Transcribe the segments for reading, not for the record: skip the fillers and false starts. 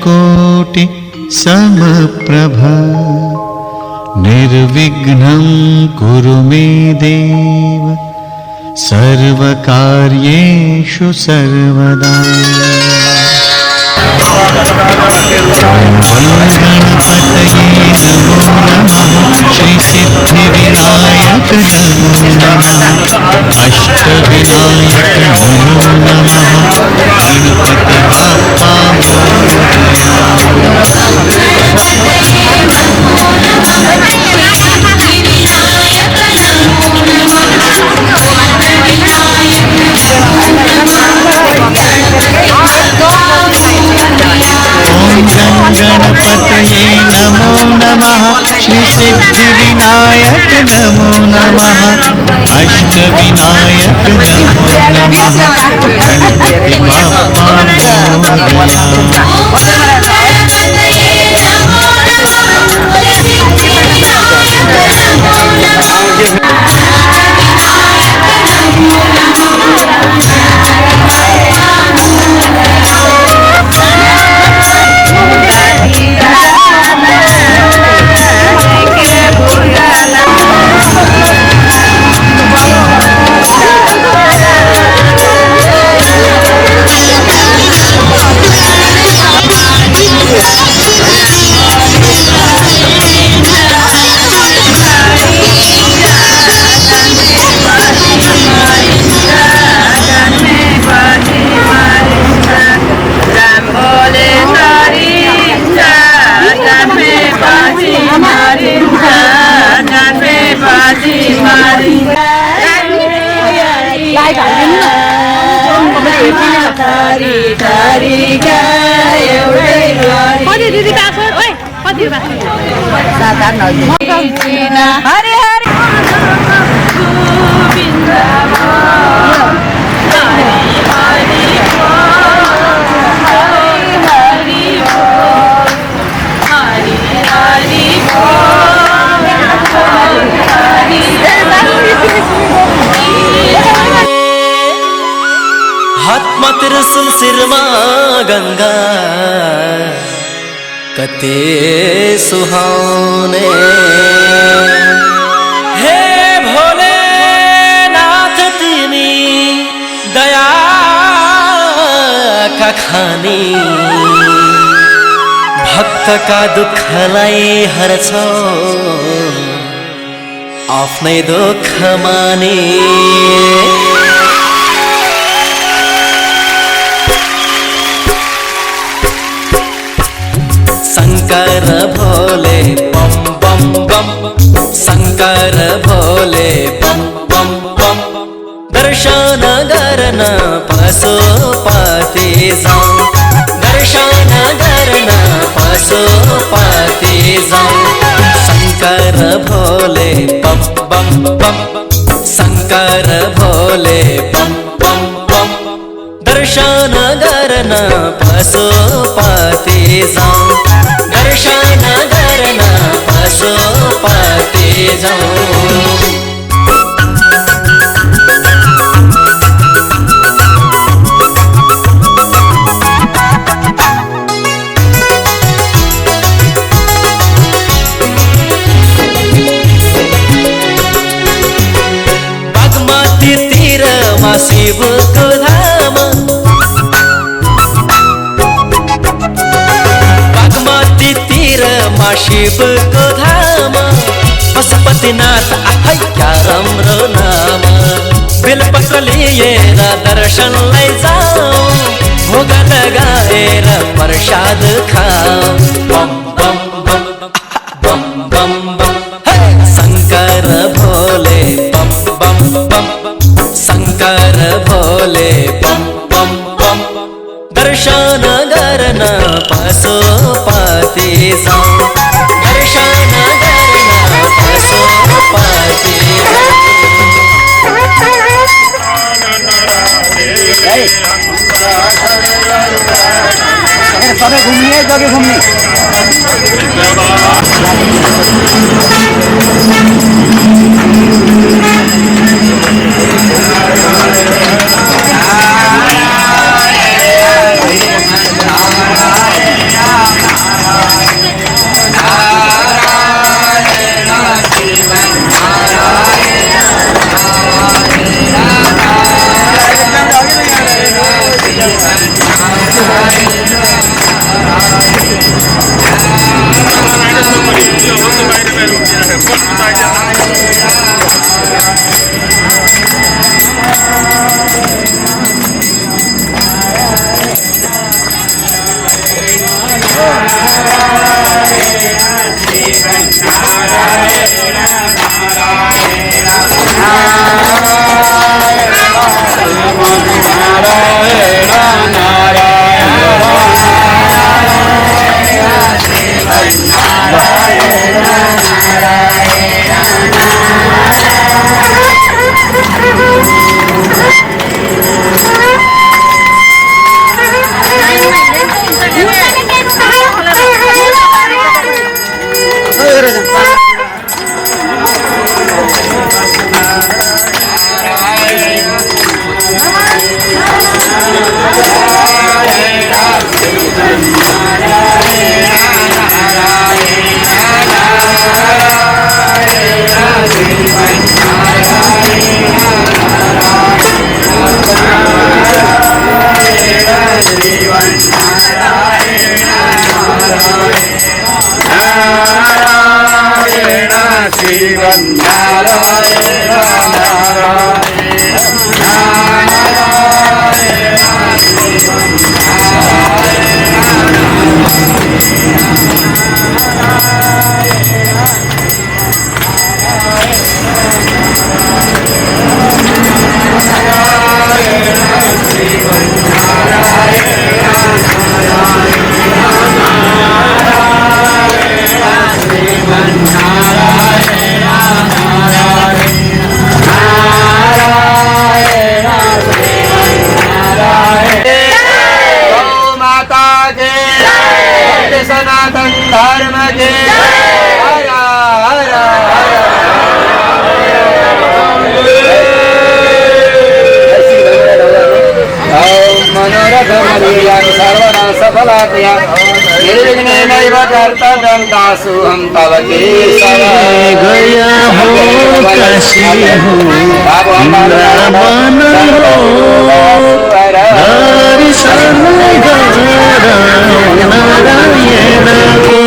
सूर्यकोटि समप्रभा निर्विघ्नं कुरु मे देव सर्वकार्येषु सर्वदा। गणपतये नमो नमः श्री सिद्धिविनायक नमो नमः अष्टविनायक नमो नमः गणपति बाप्पा गणपतये नमो नमः श्री सिद्धिविनायक नमो नमः अष्टविनायक नमो नमः गणपति बाप्पा सिरमा गंगा कते सुहाने हे भोले नाथ तिमी दया का खानी भक्त का दुखलाई हर्छौ आफ्नै दुख माने शंकर भोले बम बम बम शंकर भोले बम बम बम दर्शन गर्न पशुपति जाऊं दर्शन गर्न पशुपति जाऊं शंकर भोले बम बम बम शंकर भोले बम बम बम दर्शन गर्न पशुपति जाऊं दर्शन गर्न पशुपति जाऊं बागमती तीरमा शिवको धाम शिवको धाम पशुपतिनाथ आफै क्या राम्रो नाम बेलपत्र लिएर दर्शनलाई जाऊ भोग लगाएर प्रसाद खाऊ बम बम बम बम बम बम शंकर भोले बम बम बम शंकर भोले बम बम बम दर्शन गर्न पशुपति जाऊं दर्शन गर्न पशुपति सबै घुम्ने जग्गा घुम्ने सनातन धर्म के हर हर मनोरथ सर्वना सफलातया निर्विघ्नेनैव कर्तव्यं दासु हम तव केशव गया हो काशी हो वृंदावन हो दर्शन नारायण को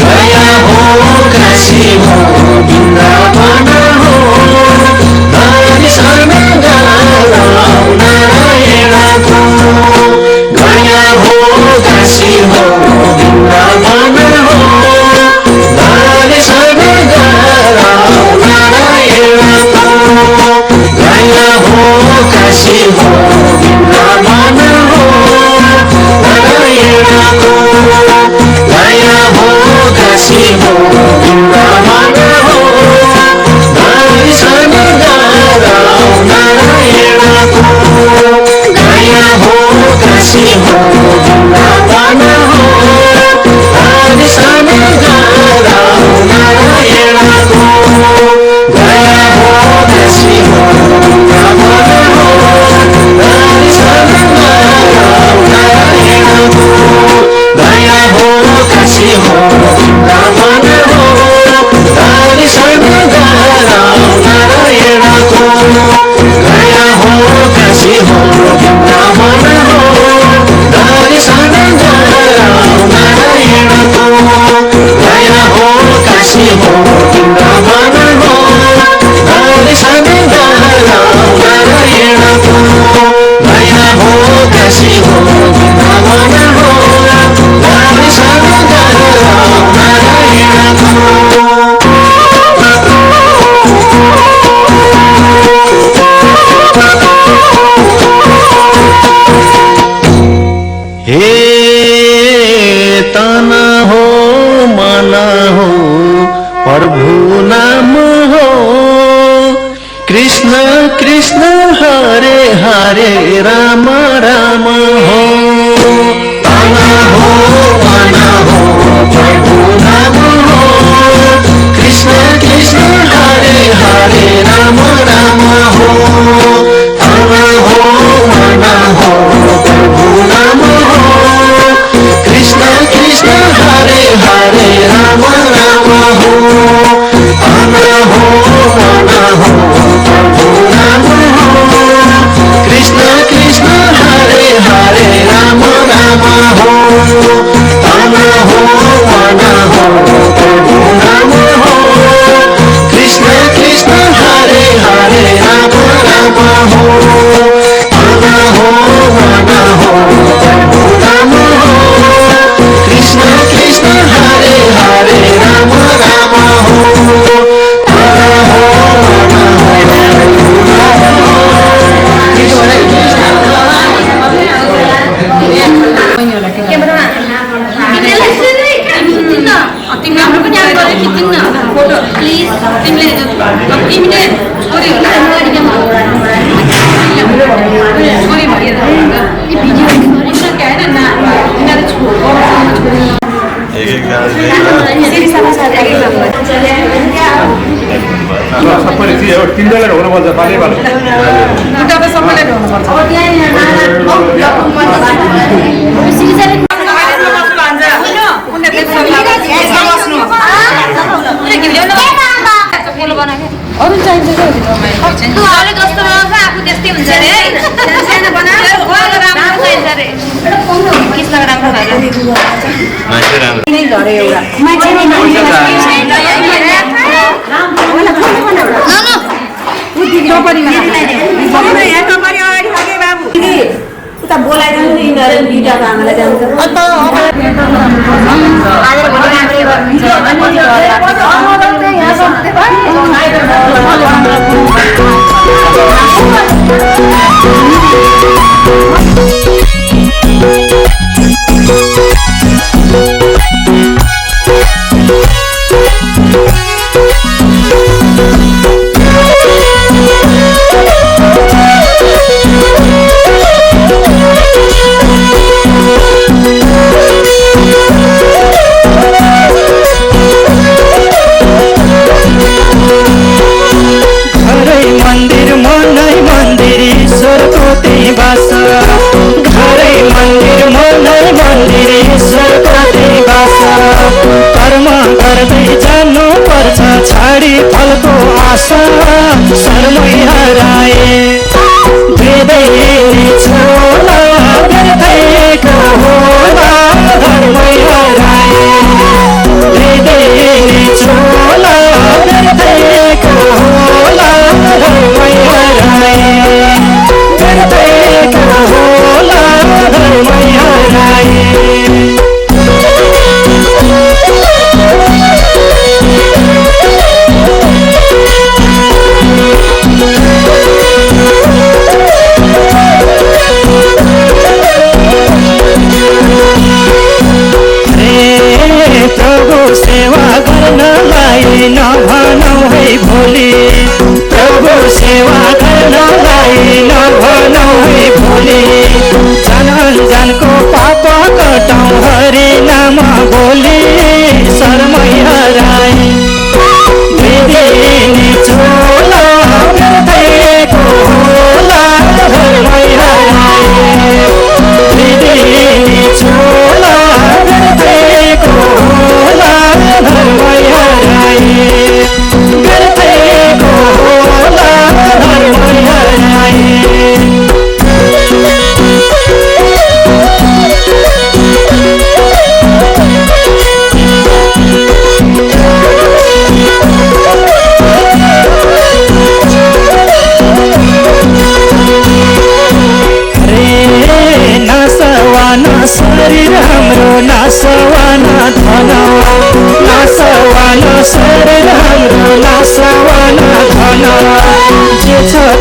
गया हो काशी हो वृंदावन हो दर्शन नारायण को गया हो काशी हो वृंदावन हो दर्शन नारायण को गया हो काशी हो वृंदावन हो नारायण को गया हो काशी हो वृंदावन हो दर्शन नारायण को गया हो काशी हो वृंदावन हो दर्शन नारायण को गया हो काशी हो वृंदावन हो दर्शन नारायण को गया हो काशी हो वृंदावन हो दर्शन नारायण को गया हो काशी हो वृंदावन हो दर्शन नारायण को गया हो काशी हो वृंदावन हो दर्शन नारायण को गया हो काशी हो वृंदावन हो दर्शन नारायण को हे तना हो माना हो प्रभु नाम हो कृष्ण कृष्ण हरे हरे राम राम हो तना हो माना हो प्रभु नाम हो कृष्ण कृष्ण हरे हरे राम राम हो तना हो माना हो प्रभु नाम हो कृष्ण कृष्ण हरे हरे राम राम हो तना हो माना हो प्रभु नाम हो कृष्ण कृष्ण हरे हरे राम राम हो तना हो माना हो प्रभु नाम हो कृष्ण कृष्ण हरे हरे राम राम हो तना हो माना हो प्रभु नाम हो कृष्ण कृष्ण हरे हरे राम राम हो तना हो माना हो तिमीले पनि याद गरेर खिच्दिन न फोटो प्लिज तिमीले तिमीले छोरी होला छोरी भइएर यो भिडियो रिकर्ड हैन न यिनीहरु छोरी एक सबैले चाहिँ एउटा तिनजना हुनुपर्छ पानी पालो दुटा त सबैले हुनुपर्छ अरू चाहिन्छ जस्तो आफू त्यस्तै हुन्छ अरे सानो बनाएर राम्रो चाहिन्छ अरे किस्ता राम्रो भएर नै झरे एउटा मान्छे नै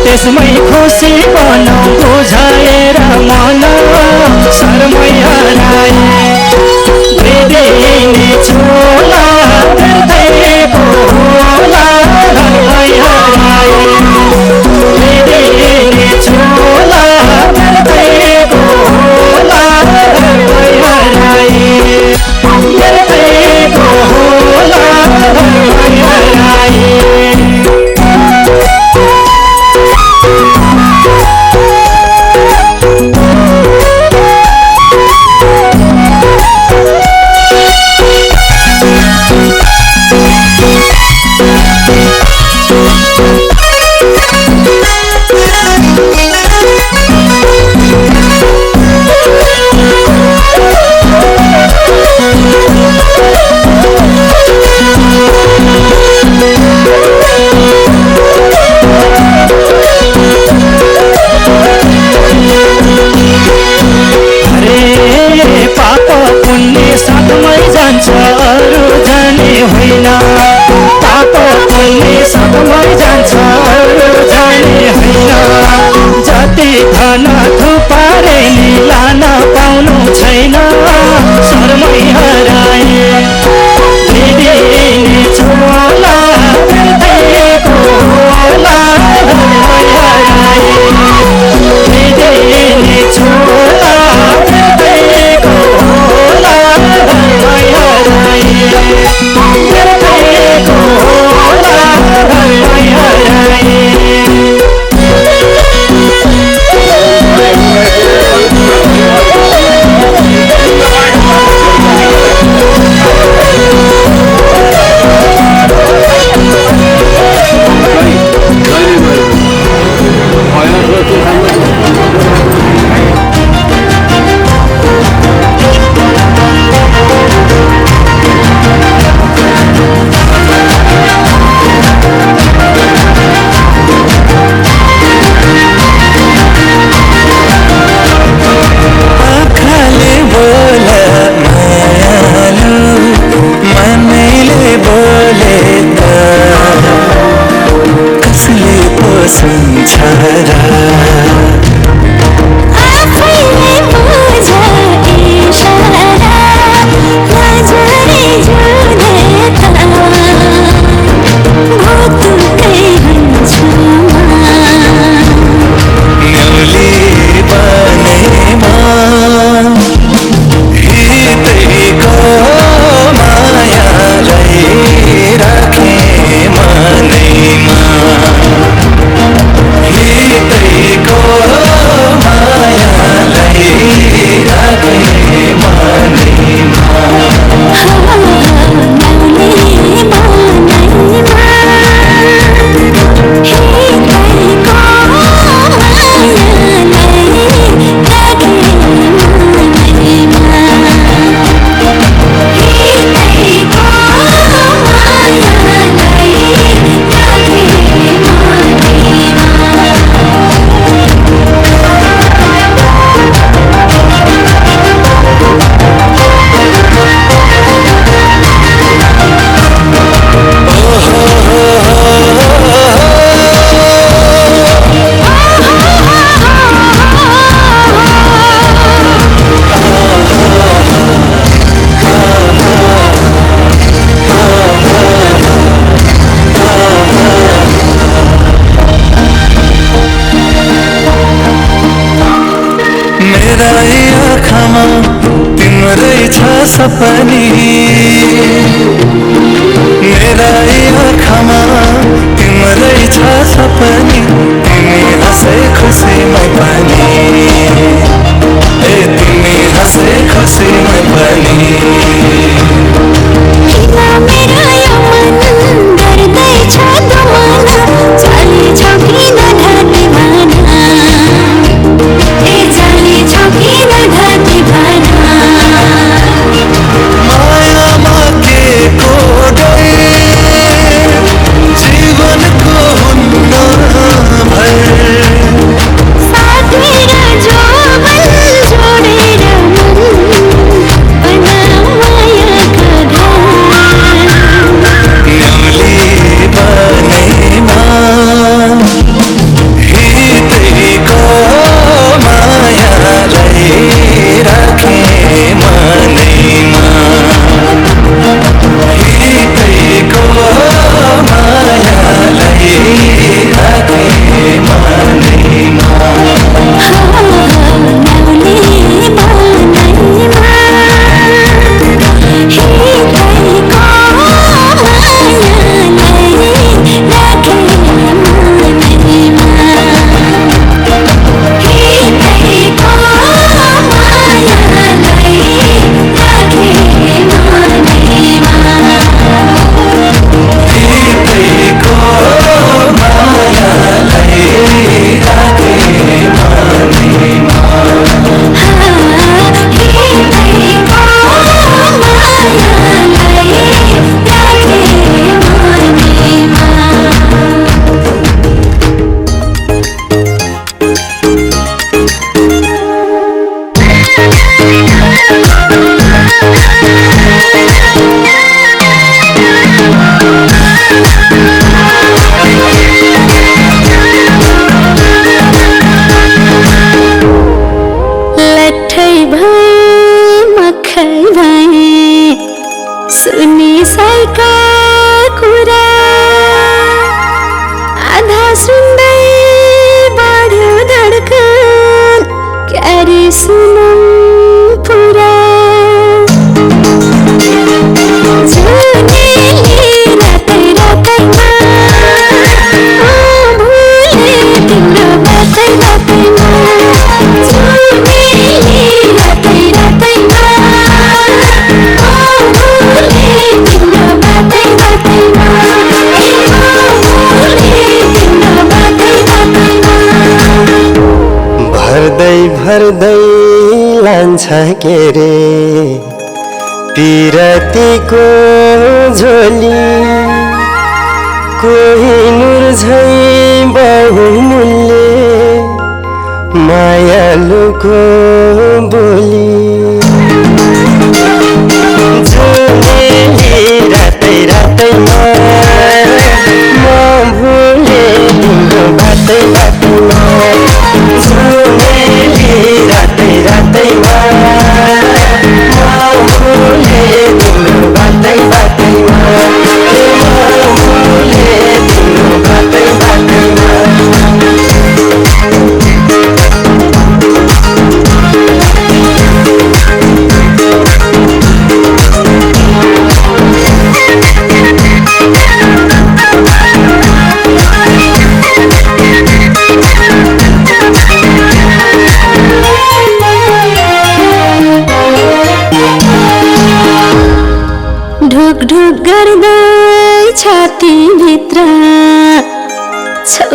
त्यसमै खुसी बनाऊ बुझाएर मन शर्मै हराए बेदिनी छोला व्यर्थैको होला घरमै हराए बेदिनी छोला व्यर्थैको होला घरमै हराए व्यर्थैको होला घरमै हराए साथमै जान्छ अरू जाने होइन पाप पुण्य साथमै जान्छ अरू जाने होइन जति धन थुपारे नि लान पाउनु छैन शर्मै हराए बेदिनी छोला व्यर्थैको होला घरमै हराए बेदिनी छोला व्यर्थैको होला घरमै हराए व्यर्थैको होला घरमै हराए सुन्छ र आफैले बुझ इशारा नजरे जुने त भुतुकै हुन्छु न्याउली बनेमा हितैको मायालाई राखे मनैमा हितैको मायालाई राखे मनैमा तिम्रै छ सपनी मेरा आँखामा तिम्रै छ सपनी तिमी हाँसे खुसीमै पनि ए तिमी हाँसे खुसीमै पनि मेरो यो मन गर्दैछ दमन चाली छकिन घाटी भना ए चाली छकिन घाटी भना मायामा के कोडै जीवनको हुन्न भर साथेर जोबन जोडेर मन बना मायाका घर न्याउली बनेमा हितैको मायालाई राखे मनैमा हितैको मायालाई राखे मनैमा न्याउली बनैमा हितैको मायालाई राखे मनैमा हितैको मायालाई राखे मनैमा हितैको मायालाई राखे मनैमा लट्ठै भए मखै भए सुनि साइका कुरा आधा सुन्दै बढ्यो धड्कन क्यारे सुनौँ पुरा जुनेली रातै रातैमा भुले तिम्रो बातै बातैमा जुनेली रातै रातैमा भुले तिम्रो बातै बातैमा भुले तिम्रो बातै बातैमा भर्दै भर्दै लान्छ के रे पिरतीको झोली कोहिनुर झै बहुमूल्य मायालुको बोली जुनेली रातै रातैमा म भुले तिम्रो बात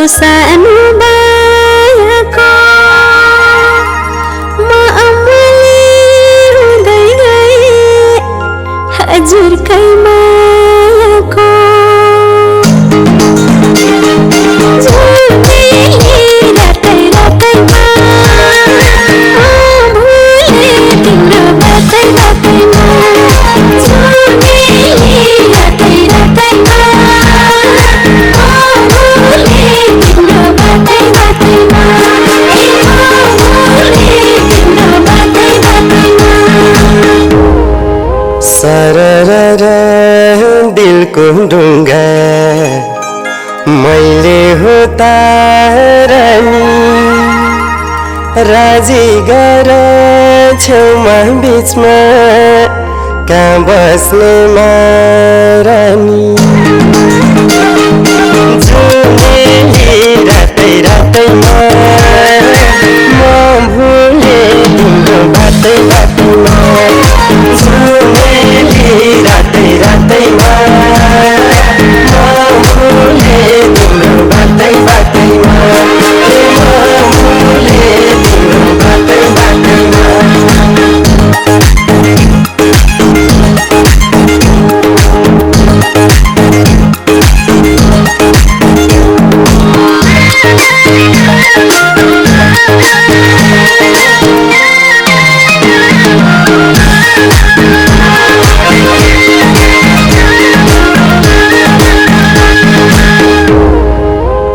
सानो बायाको म अमली हुँदै गए हजुरकै मायाको सरर दिलको ढुङ्गा मैले हो तारानी राजी गर छेउमा बिचमा कहाँ बस्ने मारानी जुनेली रातै रातैमा म भुले तिम्रो बाटै बाटैमा जुनेली रातै रातैमा म भुले तिम्रो बाटै बाटैमा म भुले तिम्रो बाटै बाटैमा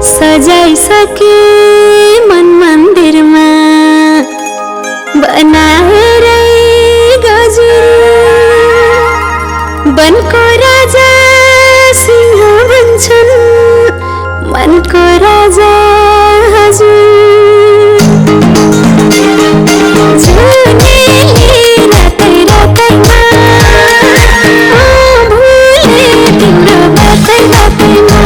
सजाइसके मन मन्दिरमा बनाएर गजुर वनको राजा सिंह भन्छन् मनको राजा हजुर जुनेली रातै रातैमा भुले तिम्रो बाटै बाटैमा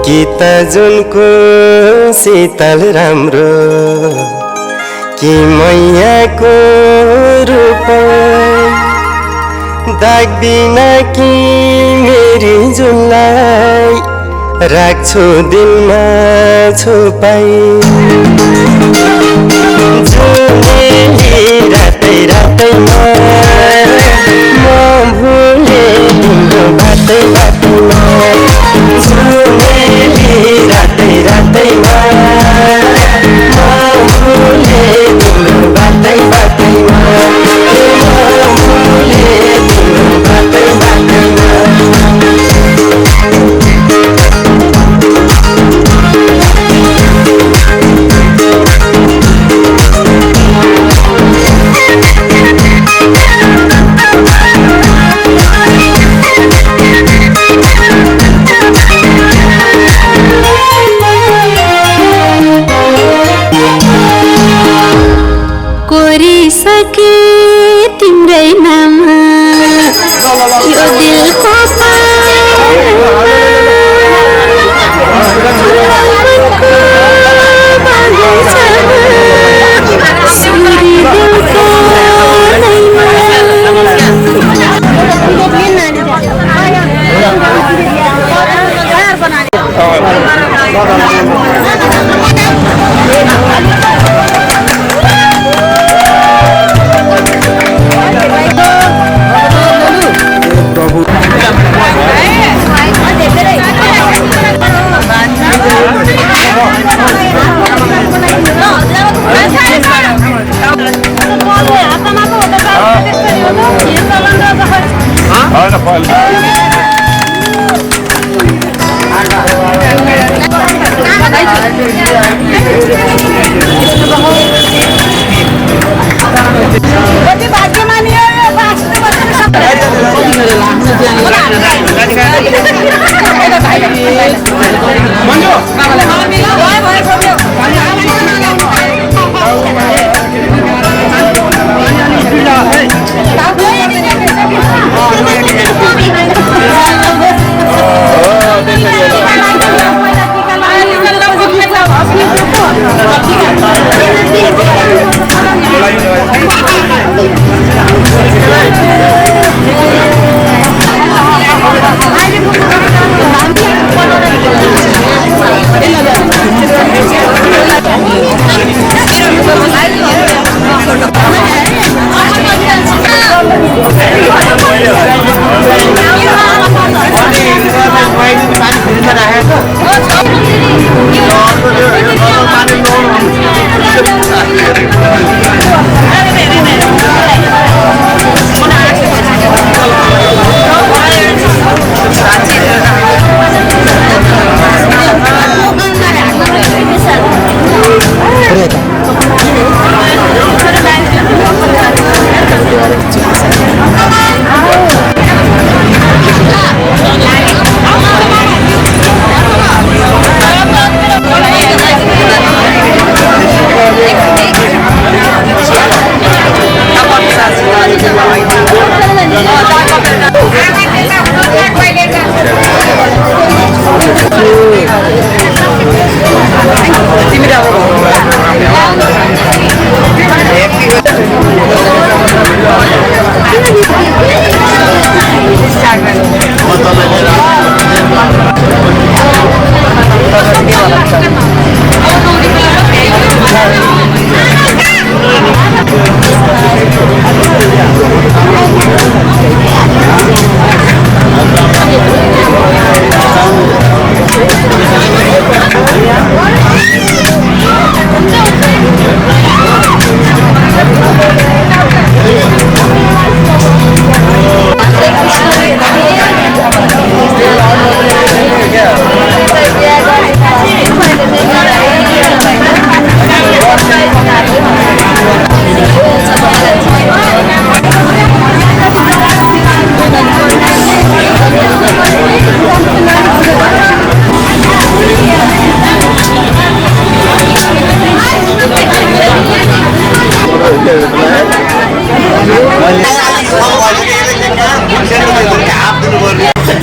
कि त जुनको शीतल राम्रो कि मैयाको रूप दाग बिना कि मेरी जुनलाई राख्छु दिलमा छुपाई जुनेली रातै रातैमा म भुले तिम्रो बाटै बाटैमा जुनेली रातै रातैमा म भुले तिम्रो बाटै बाटैमा म भुले तिम्रो बाटै बाटैमा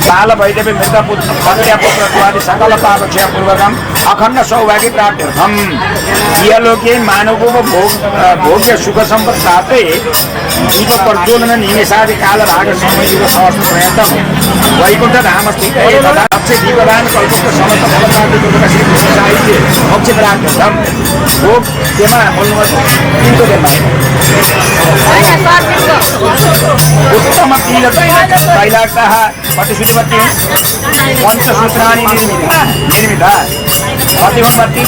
बाल भैदेवी मृतपुत्र भक्त्यापुत्रत्वादि सकल पापक्षय पूर्वकम अखण्ड सौभाग्य प्राप्त्यर्थम इहलोके मानवको भोग्य सुख सम्पद साथै दीप प्रज्वलन निमेषादि काल भाग समयको सहस्र पर्यन्तम वैकुण्ठ धाम स्थित तथा अक्षय दीपदान कल्पको समस्त फलप्राप्ति श्री कृष्ण साहित्य अक्षय प्राप्त्यर्थम भोग तेमा बोल्नु तिनको देमा उत्तम तैलाक्तः पतिशुद्धिवती पंचसूत्राणि निर्मिता अतिवन्मति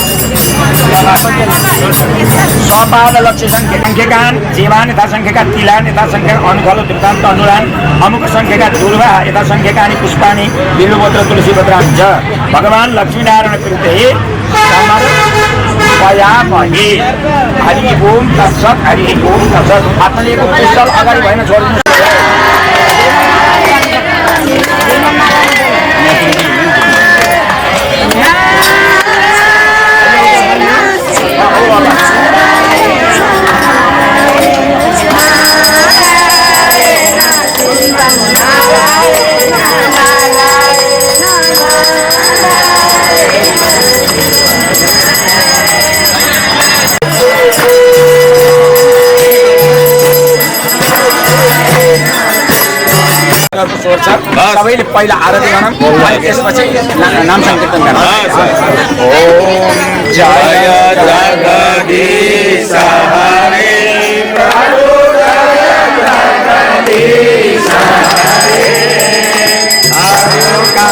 स्वपाद लक्ष्य संख्यकान जीवान यथा संख्यका तिलान यथा संख्या अनुखल वृत्तान्त अनुरान अमुक संख्यका दुर्वा यथा संख्यकानि पुष्पानि बिल्वपत्र तुलसीपत्राणि च भगवान लक्ष्मीनारायण कृते समर्पयामहे। हरि ओम तत्सत् हरि ओम तत्सत्। आत्माले को पुस्तक अगाडि भएन छोड्नु सबैले पहिला आरती गरौँ अनि त्यसपछि नाम संकीर्तन गरौँ। ओम जय जगदीश हरे प्रभु जगदीश हरे हरे का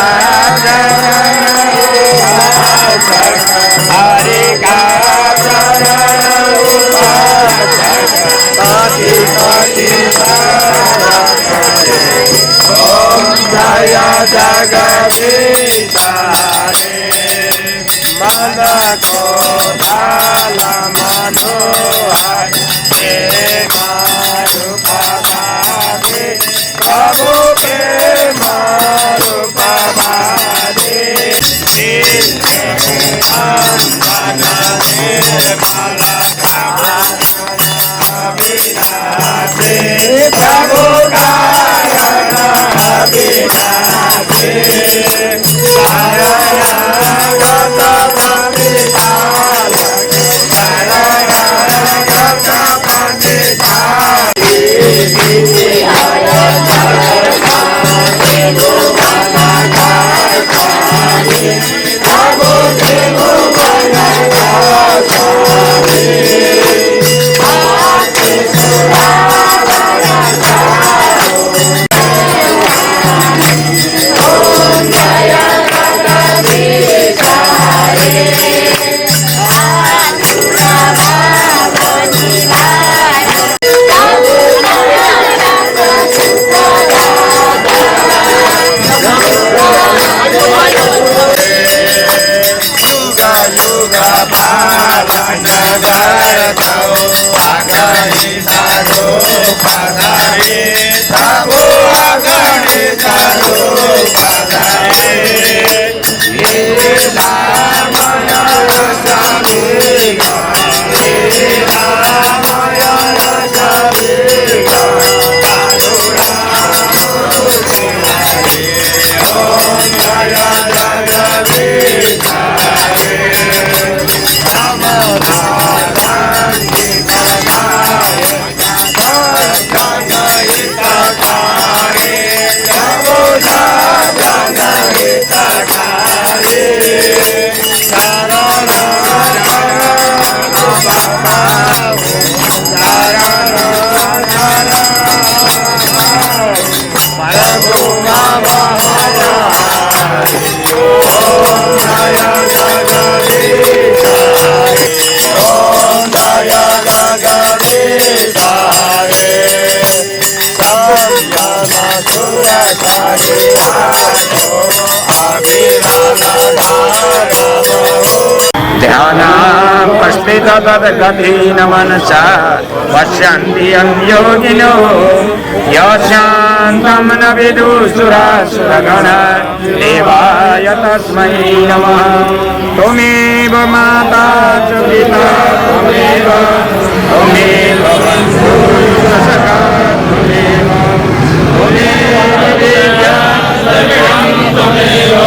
हरे का जय जगदीश हरे मन को धाल मनोहर हे मारु पवादे प्रभु के मारु पवादे प्रभु Oh तद्गतेन मनसा पश्यन्ति यं योगिनो यशान्तं न विदुसुरासुरगणा देवाय तस्मै नमः। त्वमेव माता च पिता त्वमेव बन्धुः सखा त्वमेव विद्या सर्वं त्वमेव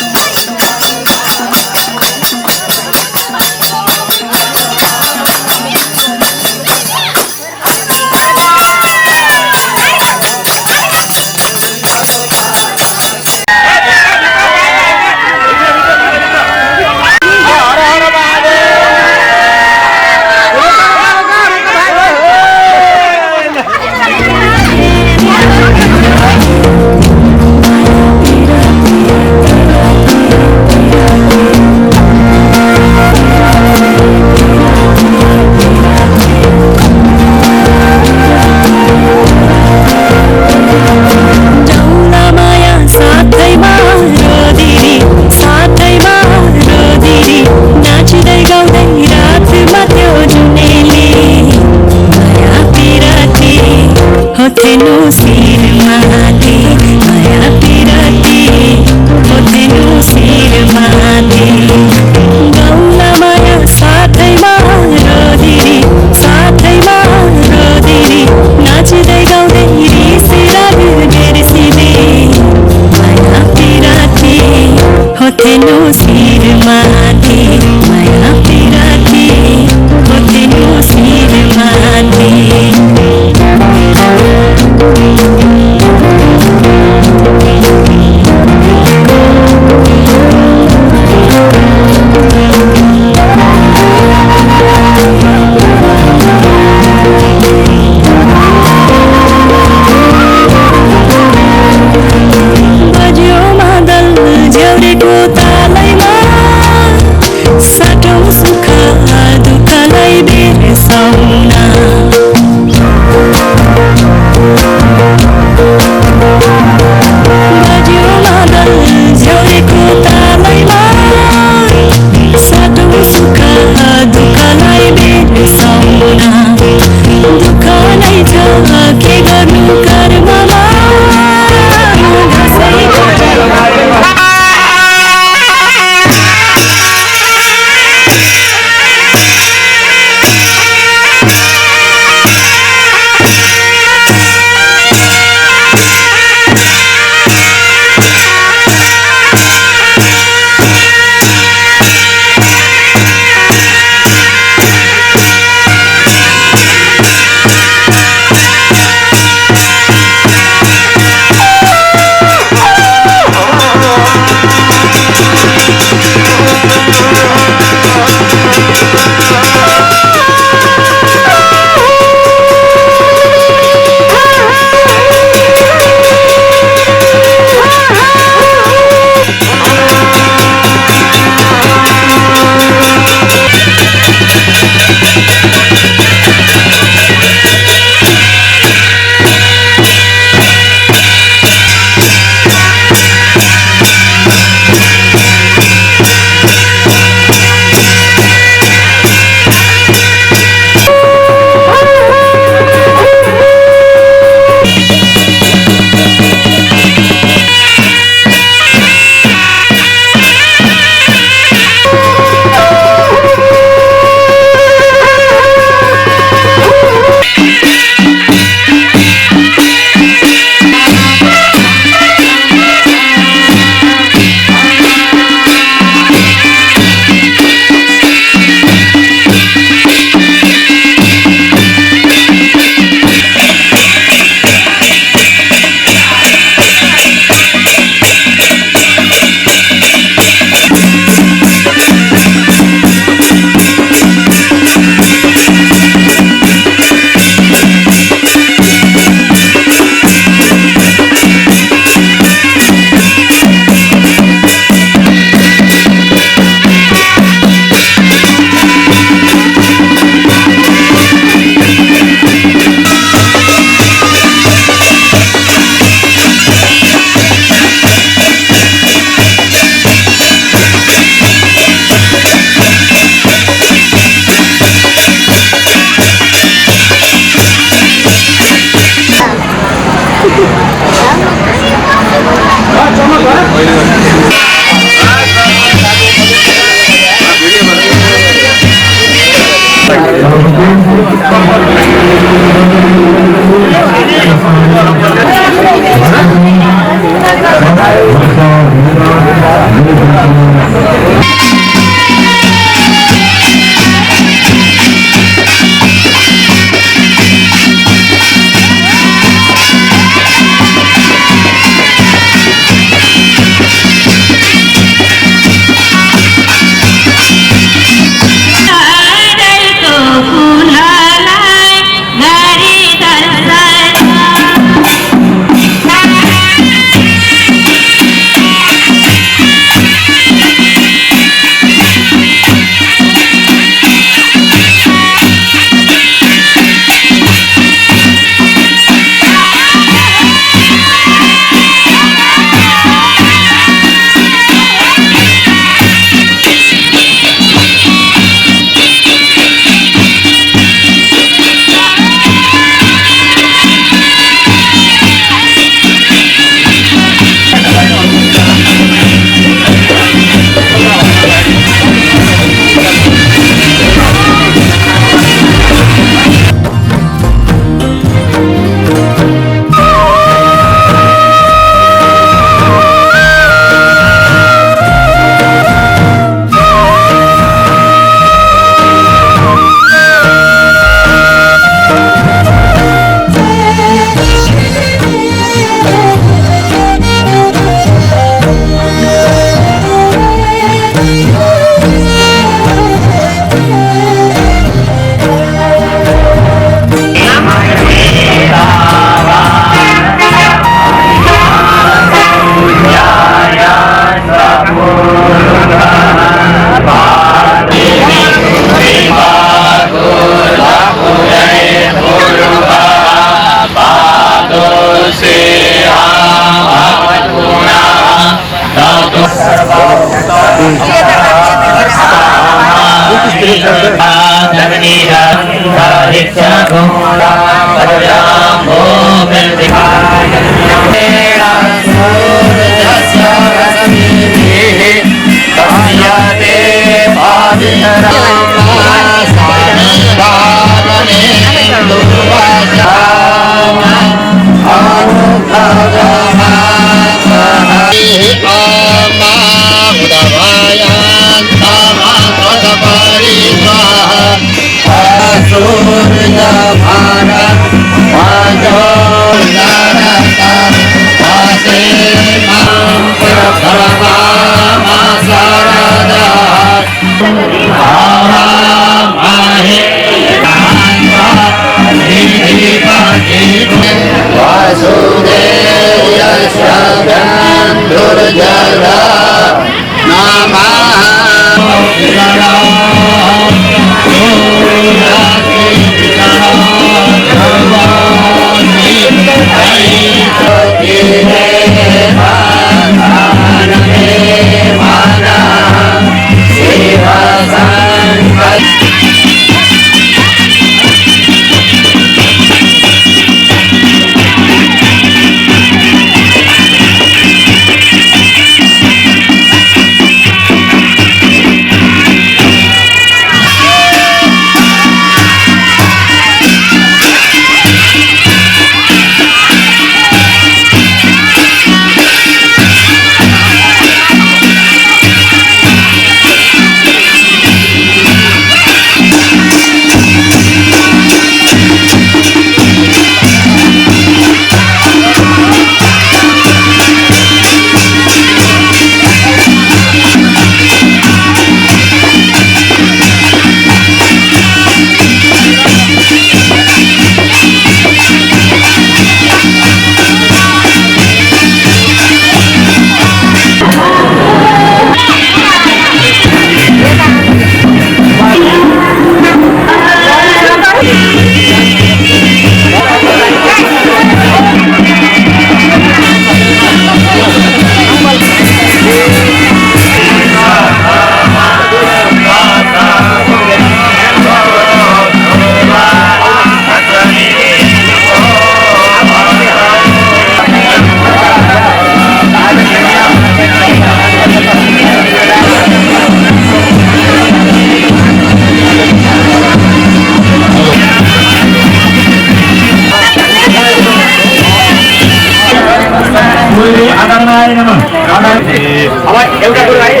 अनन्नाय नमः। अब एउटा कुरा है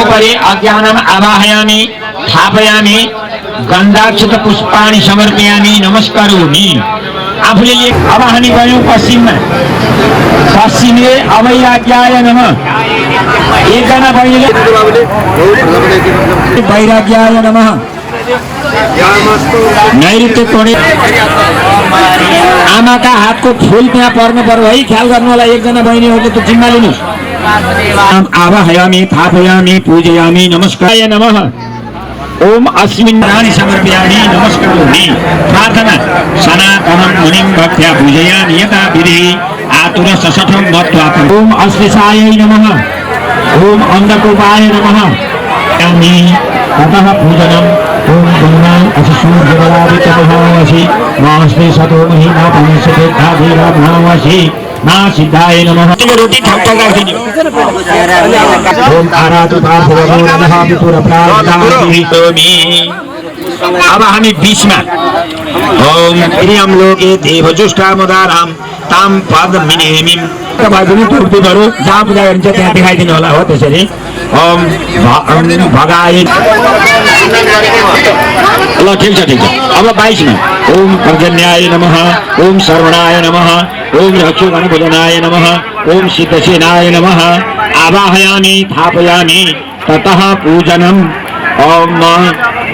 उपरि अज्ञानम् आवाहयामि स्थापयामि गन्धाक्षत पुष्पाणि समर्पयामि नमस्करोमि। आफूले अब हामी गयौँ पश्चिममा। पश्चिमे अवैराग्याय नमः। एकजना बहिनीले वैराग्याय नमः। नैऋत्य कोणे आमाका हातको फुल त्यहाँ पर्नु पर्यो है, ख्याल गर्नु होला। एकजना बहिनीहरूले त जिम्मा लिनुहोस्। आवाहयामि स्थापयामि पूजयामि नमस्काराय नमः। ओम अस्मिन् नानि समर्पयामि नमस्करोमि। प्रार्थना सनातनं मुनिं भक्त्या पूजयामि यथा विधि आतुर सशठं मत्वा। ओम अश्लेषायै नमः। ओम अन्धकूपाय नमः। यामि ततः पूजनम्। ओम ब्रह्मा असूर्यबलादितमहावसि मास्मि सतो महिमा पंसते धाधीरामहावसि मा सिद्धाय नमः। रोटी ठप्प गर्दिनु। ओम आराधुता भगवानः विपुरप्राप्तामि। अब हामी बीचमा ओम प्रियम लोके देवजुष्टामुदाराम ताम पद्मिनीमिम। तपाईहरु तुर्तीहरु जहाँ पूजा गरिन्छ त्यहाँ देखाइदिनु होला हो। त्यसरी ओम भगाय ल ठिक छ ठिक छ। अब 22 मा ओम पर्जन्याय नमः। ओम सर्वणाय नमः। ओम रक्षोगणभुजनाय नमः। ओम सिद्धसेनाय नमः। आवाहयामि स्थापयामि ततः पूजनम्। ओम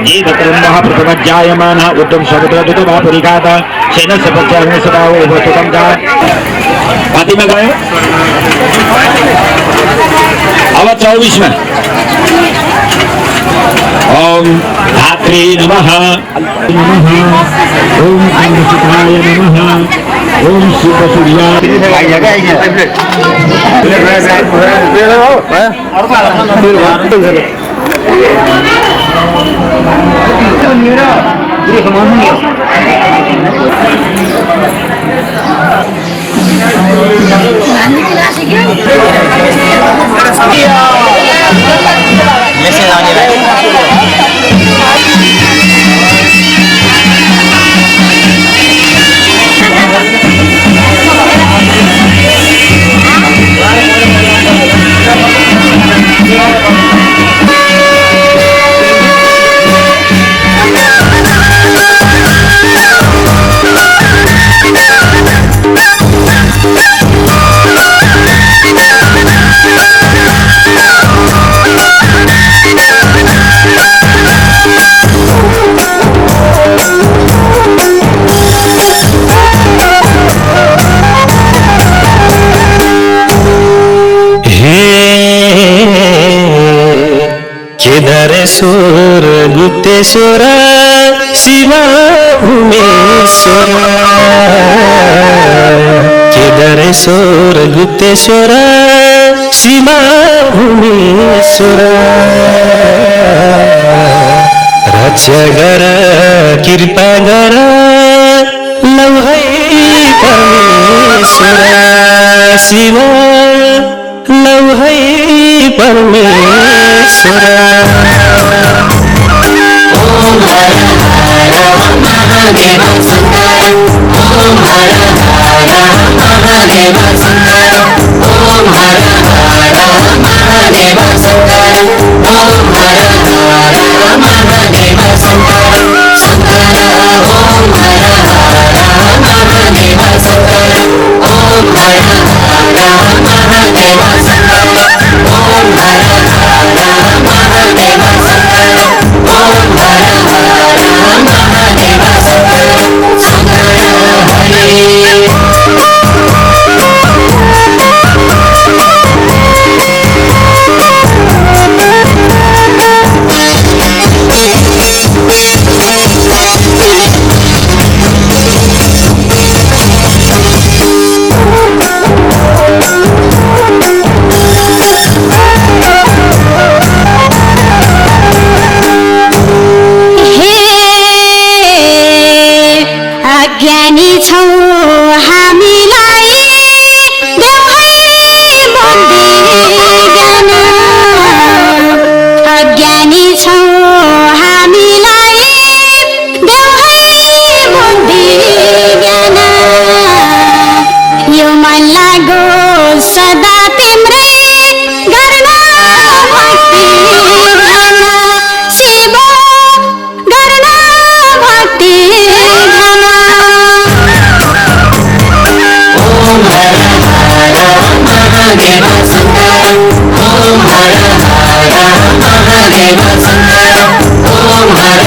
जीवक्रमः प्रथमज्जायमानः उत्तम समुद्रदुतः परिघात सेनस्य पश्चात् सदा उपस्थितं च। कतिमा गयो? अब 24 मा ओम धात्री नमः। ओम चन्द्रचित्राय नमः। ओम शिवसूर्याय केदारेश्वर गुप्तेश्वर शिवा भूमेश्वर। केदारेश्वर गुप्तेश्वर शिवा भूमेश्वर। रक्षा गर कृपा गर लौ है परमेश्वर। शिवा लौ है परमेश्वर। ओम हर हर महादेव शंकर। ओम हर हर महादेव शंकर। ओम हर हर महादेव शंकर। ओम हर हर महादेव शंकर। शंकर ओम हर हर महादेव शंकर। ओम हर हर महादेव शंकर। ओम हर हर महादेव शंकर। ओम हर हर महादेव शंकर। शंकर हरे। महादेव शङ्कर ॐ हर हर महादेव शङ्कर ॐ हर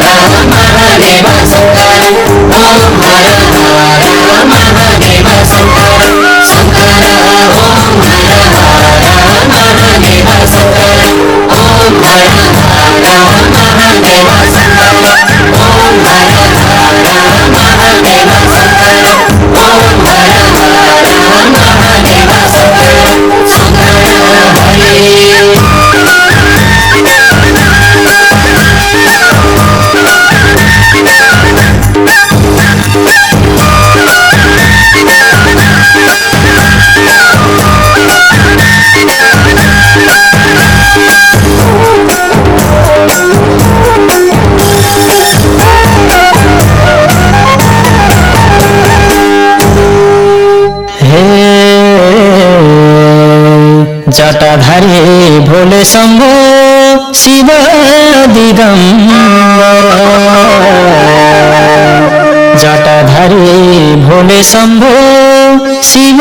हर महादेव शङ्कर ॐ हर हर महादेव शङ्कर शङ्कर ॐ हर हर महादेव शङ्कर ॐ हर हर महादेव शङ्कर ॐ हर हर महादेव शङ्कर ॐ हर हर महादेव शङ्कर शङ्कर हरे जटाधारी भोले शम्भो शिव दिगम्बर जटाधारी भोले शम्भो शिव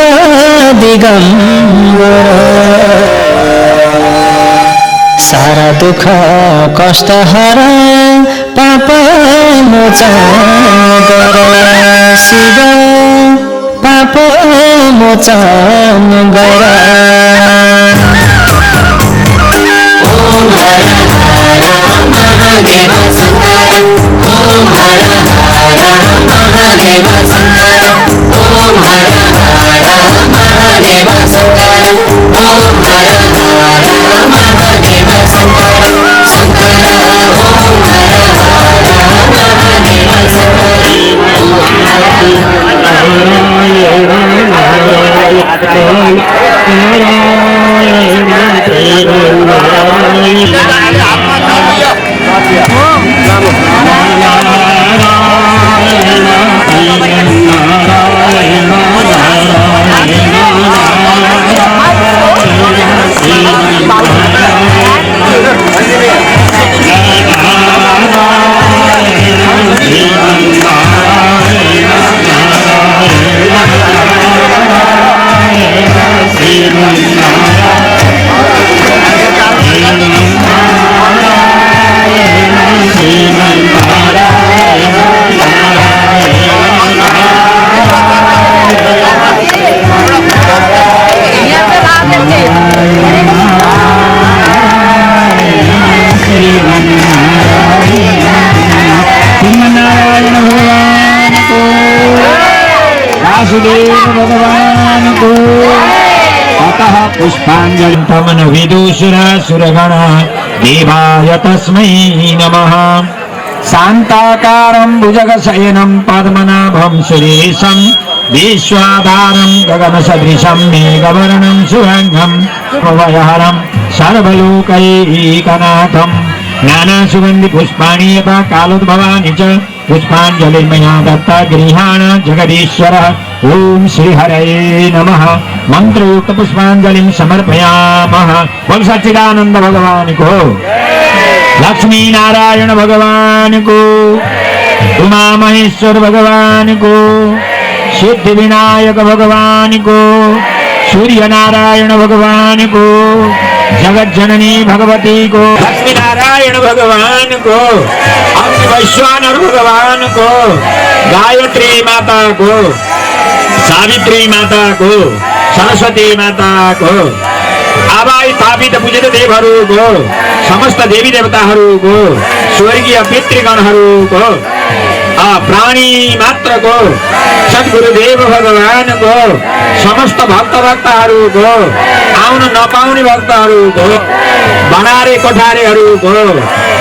दिगम्बर सारा दुख कष्ट हर पाप मोचन गर शिव पाप मोचन गर ॐ हर हर महादेव शङ्कर ॐ हर हर महादेव शङ्कर ॐ हर हर महादेव शङ्कर ॐ हर हर महादेव शङ्कर शङ्कर ॐ हर हर महादेव वासुदेव भगवान को अतः पुष्पांजलि तमन विदुषुरा सुरगण देवाय तस्मै नमः शान्ताकारं भुजगशयनं पद्मनाभं सुरेशं विश्वाधारं गगनसदृशं मेघवर्णं शुभङ्गं भवहरं सर्वलोकैकनाथं नानासुगन्धि पुष्पाणि यथा कालोद्भवानि च पुष्पाञ्जलिर्मया दत्ता गृहाण जगदीश्वरः ॐ श्रीहरये नमः मंत्रयुक्त पुष्पांजलिं समर्पयामः। बोल सच्चिदानंद भगवान को, लक्ष्मी नारायण भगवान को, उमा महेश्वर भगवान को, सिद्धि विनायक भगवान को, सूर्य नारायण भगवान को, जगत जननी भगवती को, लक्ष्मी नारायण भगवान को, अग्नि वैश्वानर भगवान को, गायत्री माता को, सावित्री माता को, सरस्वती माता को, आबाई तापित पूजित देवहरूको, समस्त देवी देवताहरूको, स्वर्गीय पितृगणहरूको, प्राणी मात्र को, सद्गुरुदेव भगवान को, समस्त भक्तहरूको, आउन नपाउने भक्तहरूको, बनारे कोठारेहरूको,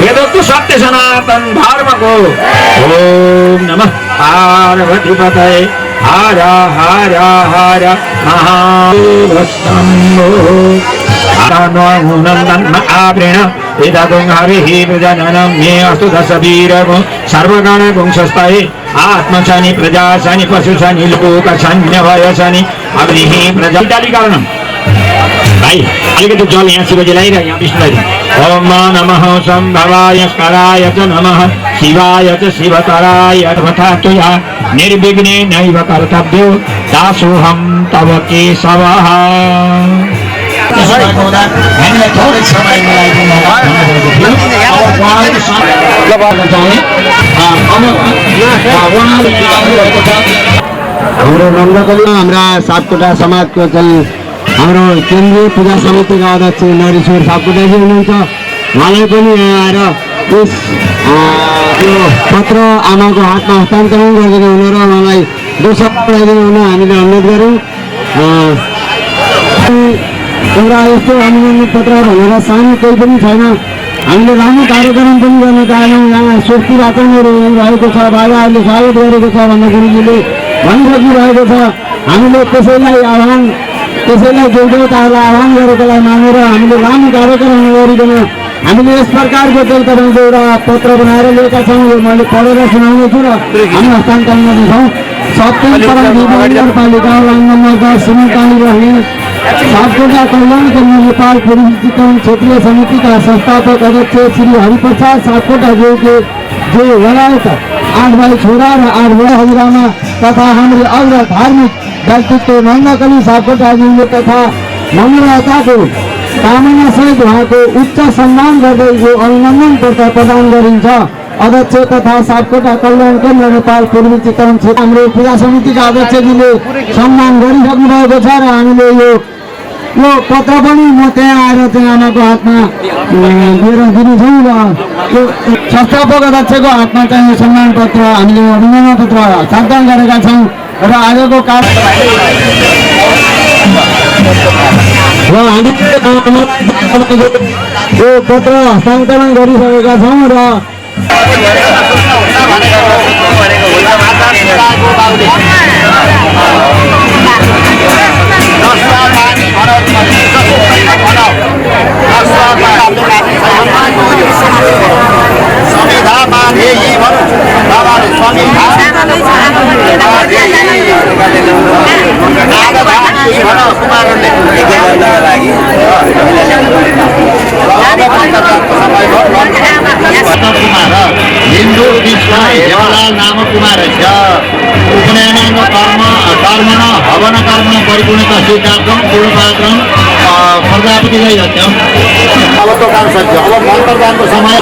वेदोक्त सत्य सनातन धर्म को ओम नमः पार्वती पतये हर हर हर महादेव शम्भो आवृण इदगुं हरिः प्रजननं मे अस्तु दशवीरगुं सर्वगणगुं स्वस्ताये आत्मशनि प्रजाशनि पशुशनि लोकशन्यभयशनि अग्निः प्रजालिकारणम् भाइ अलिकति जल यहाँ शिवजीलाई र यहाँ विष्णुलाई ओम नमः सम्भवाय स्कराय च नमः शिवाय च शिवतराय तथा तुया निर्विघ्नेनैव कर्तव्यो दासोऽहं तव केशवः। हामीलाई थोरै समय मिलाइदिनु हाम्रो नन्दकलीमा हाम्रा सापकोटा समाजको चाहिँ हाम्रो केन्द्रीय पूजा समितिका अध्यक्ष नरेश्वर सापकोटाजी हुनुहुन्छ। उहाँलाई पनि यहाँ आएर यस यो पत्र आमाको हातमा हस्तान्तरण गरिदिनु हुन र उहाँलाई दोस्रो पढाइदिनु हुन हामीले अनुरोध गऱ्यौँ। एउटा यस्तो अनुमोदन पत्र भनेर सानो केही पनि छैन। हामीले लामो कार्यक्रम पनि गर्न चाहेनौँ। यहाँ स्वस्ति वाचनहरू भएको छ, बाबाहरूले स्वागत गरेको छ भनेर गुरुजीले भनिसक्नु भएको छ। हामीले त्यसैलाई देवदेवताहरूलाई आह्वान गरेकोलाई मानेर हामीले लामो कार्यक्रम नगरिकन हामीले यस प्रकारको चाहिँ तपाईँको एउटा पत्र बनाएर लिएका छौँ। यो मैले पढेर सुनाउने छु र हामी हस्तान्तरण गर्नेछौँ। सप्तम नगरपालिका वार्ड नम्बर 10 सिमटाली रहे सापकोटा कल्याण केन्द्र नेपाल पूर्वी चितवन क्षेत्रीय समितिका संस्थापक अध्यक्ष श्री हरिप्रसाद सापकोटाज्यूको जो लगायत 8 भाइ छोरा र 8 बडा हजुरआमा तथा हाम्रो अग्र धार्मिक व्यक्तित्व नन्दकली सापकोटाज्यूले तथा मङ्गलताको कामना सहित उहाँको उच्च सम्मान गर्दै यो अभिनन्दन पत्र प्रदान गरिन्छ। अध्यक्ष तथा सापकोटा कल्याण केन्द्र नेपाल पूर्वी चितवन क्षेत्र हाम्रो पूजा समितिका अध्यक्षजीले सम्मान गरिसक्नु भएको छ र हामीले यो पत्र पनि म त्यहाँ आएर चाहिँ आमाको हातमा दिएर दिनेछौँ र यो संस्थापक अध्यक्षको हातमा चाहिँ यो सम्मान पत्र हामीले अभिनन्दन पत्र हस्तान्तरण गरेका छौँ र आजको यो पत्र हस्तान्तरण गरिसकेका छौँ र हिन्दू विश्व देवलाल नाम कुमार उपनयन कर्मण हवन कर्म परिपूर्णता स्वीकार्यम पूर्णपात्रम प्रजापति यज्ञम अब तो काम सक्छ। अब मन्तरदानको समय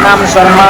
नाम सम्मान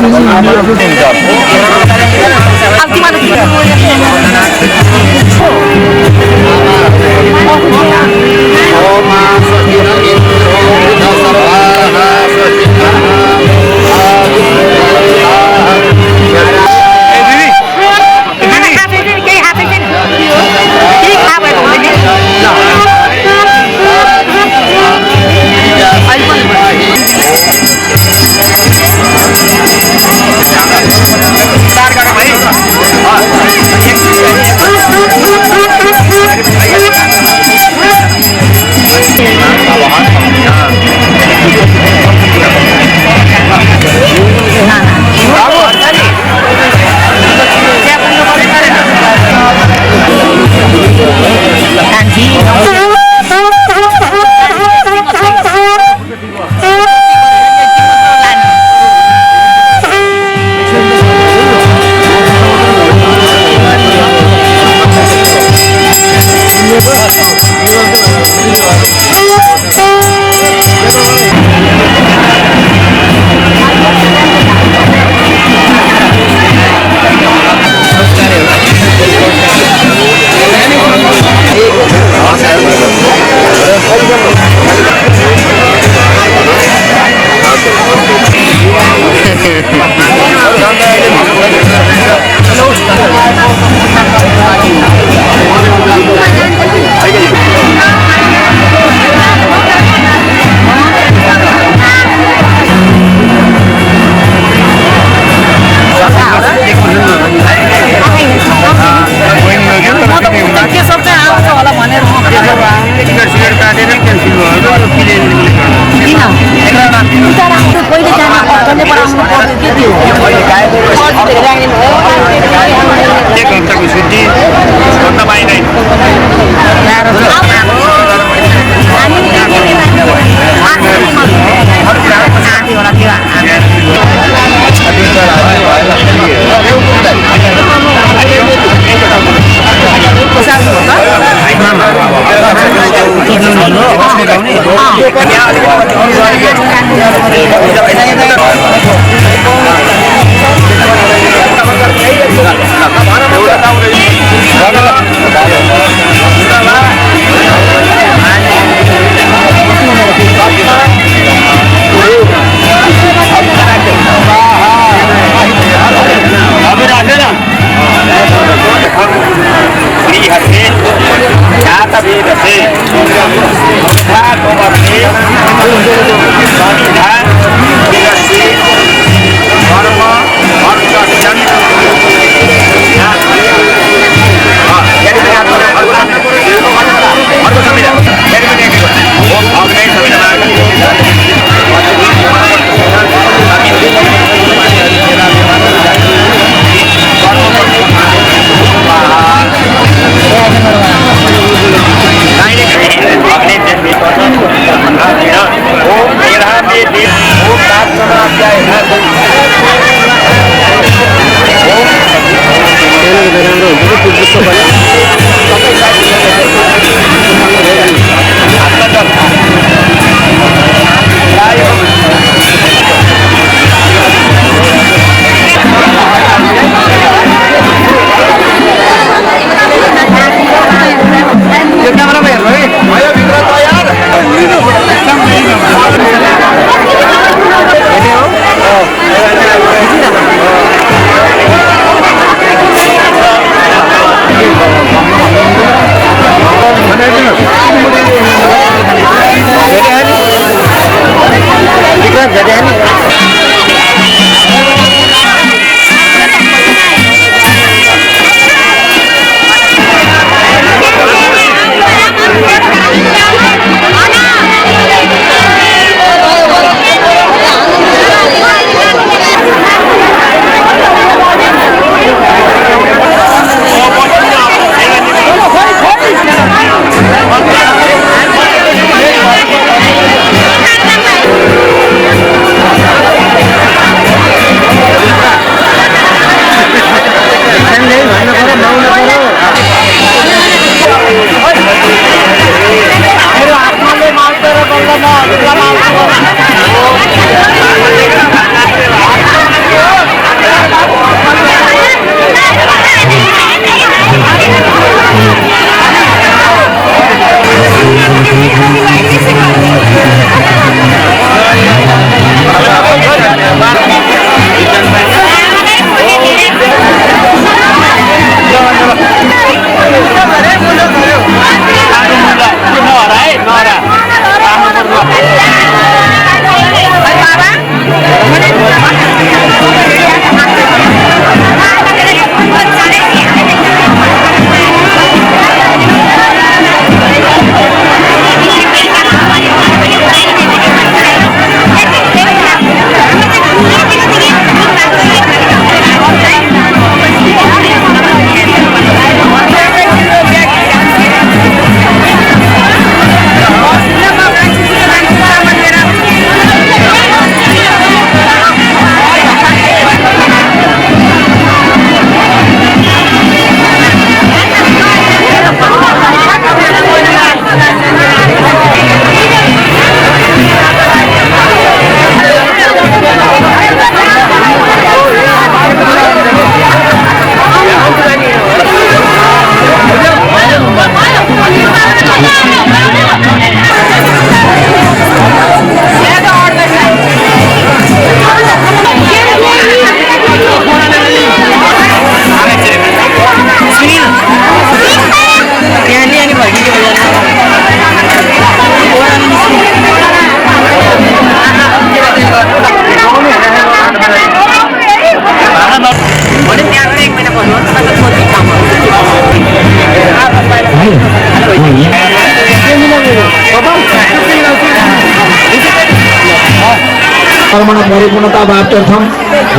कर्मण परिपूर्णता प्राप्त्यर्थम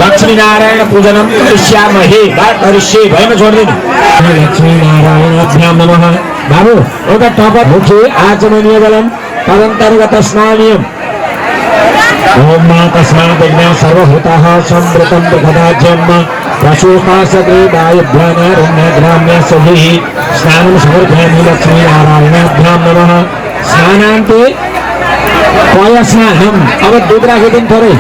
लक्ष्मी नारायण पूजनम करिष्यामहे करिष्ये भयम छोड्दैन लक्ष्मी नारायणाभ्यां नमः। बाबु एउटा टपक मुखी आचमनीय बलम तदन्तर्गत स्नानियम ओम मा तस्मात् यज्ञ सर्वभूतः संवृतं विघदाज्यं प्रसूतासकृदायुभ्यानारण्यग्राम्य सभिः स्नानं समर्पयामि लक्ष्मीनारायणाभ्यां नमः। स्नानान्ते पयस्नानम्। अब दुध राखिदिनु थोरै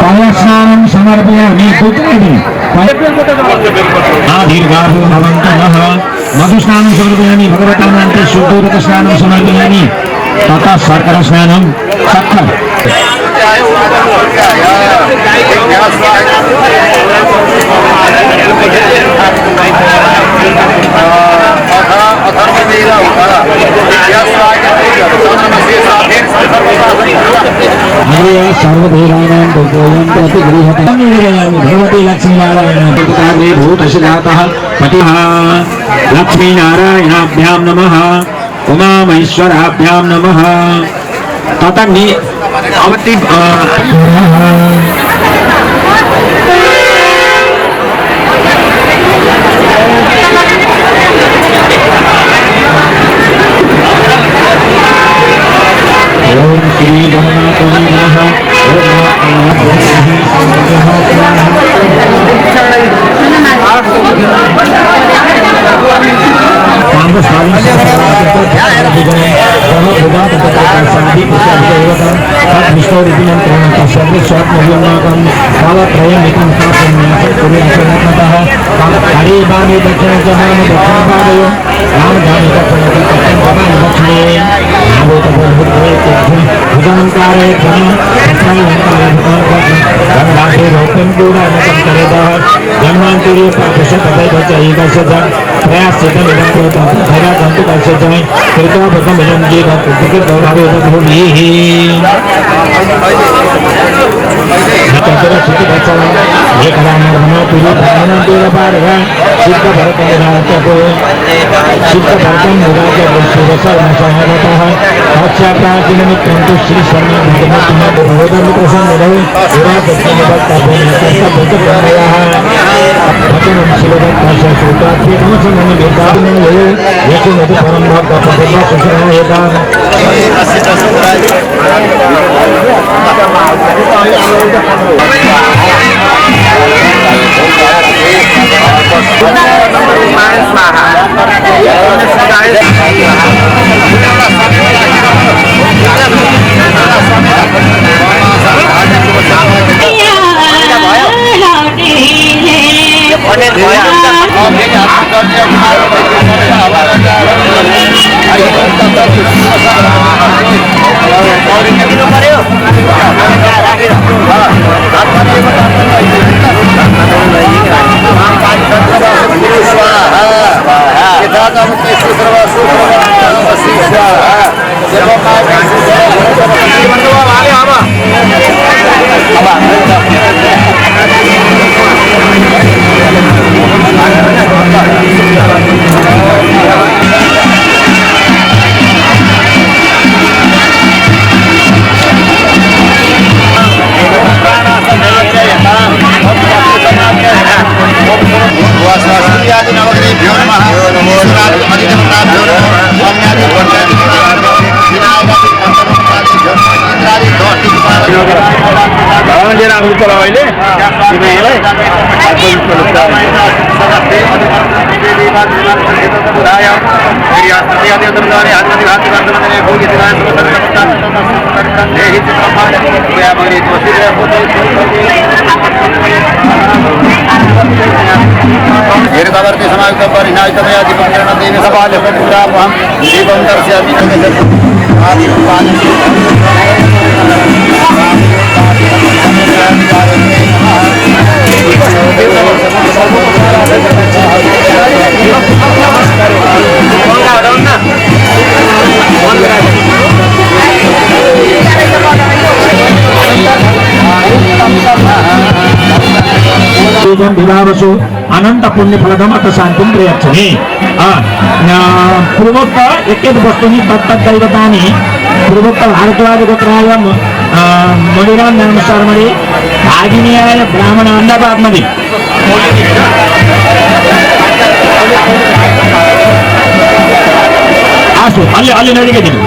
पयस्नानं समर्पयामि दुध राखिदिनु दीर्घायु भवन्तः। मधुस्नानं समर्पयामि भगवतानान्ते शुद्धोदकस्नानं समर्पयामि तथा शर्करा स्नानं सक्खर सर्वधीराणां दुर्गोयं प्रतिगृहतं निवेदयामि भगवती लक्ष्मीनारायण भूतशिलातः पतिः लक्ष्मीनारायणाभ्यां नमः उमामहेश्वराभ्यां नमः तथा अवति ओम श्री गणनाथाय नमः। श्री शर्मा विवाहसु अनंत पुण्य फलदम अथ शांति प्रयच्छति पूर्वोक्त एक वस्तुनि तत्तत् दैवतानि पूर्वोक्त भारद्वाज गोत्राय मणिराम नाम शर्मणि भागिन्याय ब्राह्मण अन्नपात्मदि आसु अलि नजिकै दिनु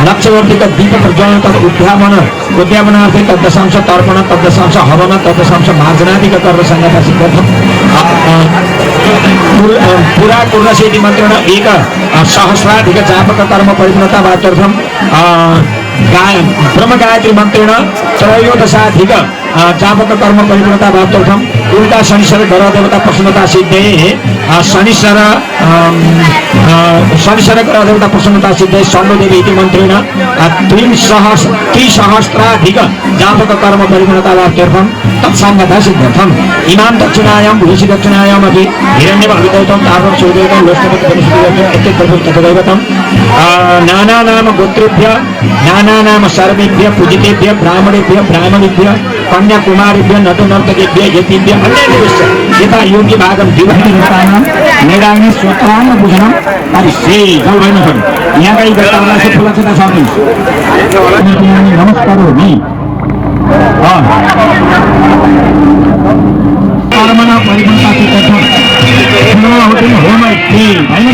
लक्ष्यवर्ती दीप प्रज्वलन तथा उद्यापनार्थे तद्दशांश तर्पण तद्दशांश हवन तद्दशांश मार्जनादि कर्मसंगता सिद्ध्यर्थम पुरा पूर्णसेति मन्त्रेण एक सहस्राधिक जापक कर्म परिपूर्णता वाक्यर्थम ब्रह्म गायत्री मन्त्रेण त्रयोदशाधिक जापक कर्म परिपूर्णता वाक्यर्थम उल्टा शनिश्चर ग्रह देवता प्रसन्नता सिद्धे शनिश्चर ग्रह देवता प्रसन्नता सिद्धे षण्मुदेवी इति मन्त्रेण त्रिसहस्राधिक जापक कर्म परिपूर्णता वाक्यर्थम तत्संगता सिद्ध्यर्थम इमां दक्षिणायां भूषि दक्षिणायाम् अपि हिरण्यमभिदैवतं तारकं सूर्यदेवतं लोष्टपतिदेवतं तथदैवतं नानानाम गोत्रेभ्य नानानाम सर्वेभ्य पूजितेभ्य ब्राह्मणेभ्य ब्राह्मणेभ्य कन्याकुमारीभ्य नटनर्तकेभ्य यतिभ्य अन्येभ्यश्च यथा योग्य भागं दिवहितानां मेडाङ्गे स्वत्रान् भूषणं करिष्ये जल भएन छन् यहाँ काही व्यक्तिहरूलाई चाहिँ फुलक्षता सक्नुहुन्छ नमस्कारोमि कर्मना परिपूर्णता सिद्ध्यर्थम होम होइन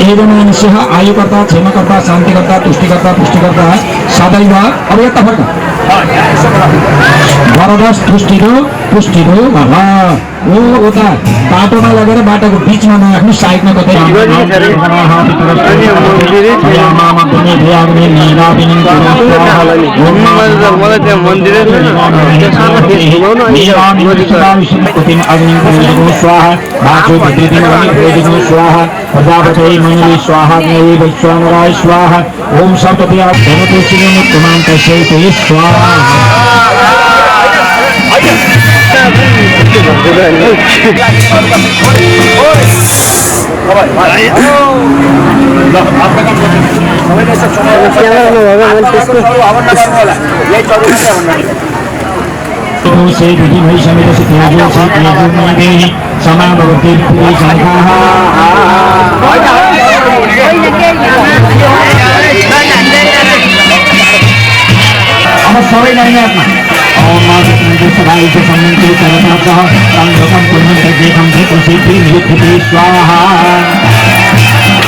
एवमेनस्यः आयुकर्ता क्षेमकर्ता शान्तिकर्ता तुष्टिकर्ता पुष्टिकर्ता सदैव अब यता फर्क वरदस पुष्टिरो भव ओ उता बाटोमा लगेर बाटोको बिचमा नराख्नु साइडमा कतै प्रजापति मणि स्वाहा वैश्वानराय स्वाहा ओम सप्तति स्वाहा से विधि भई समेत से तेजो से तेजो में समाभवति पूरी संघाः अब सबै लाइनमा ओम मातृ सदाय से सम्मिलित करताः संगम पुण्यं तजेकं धिकृषिति नियुक्ति स्वाहा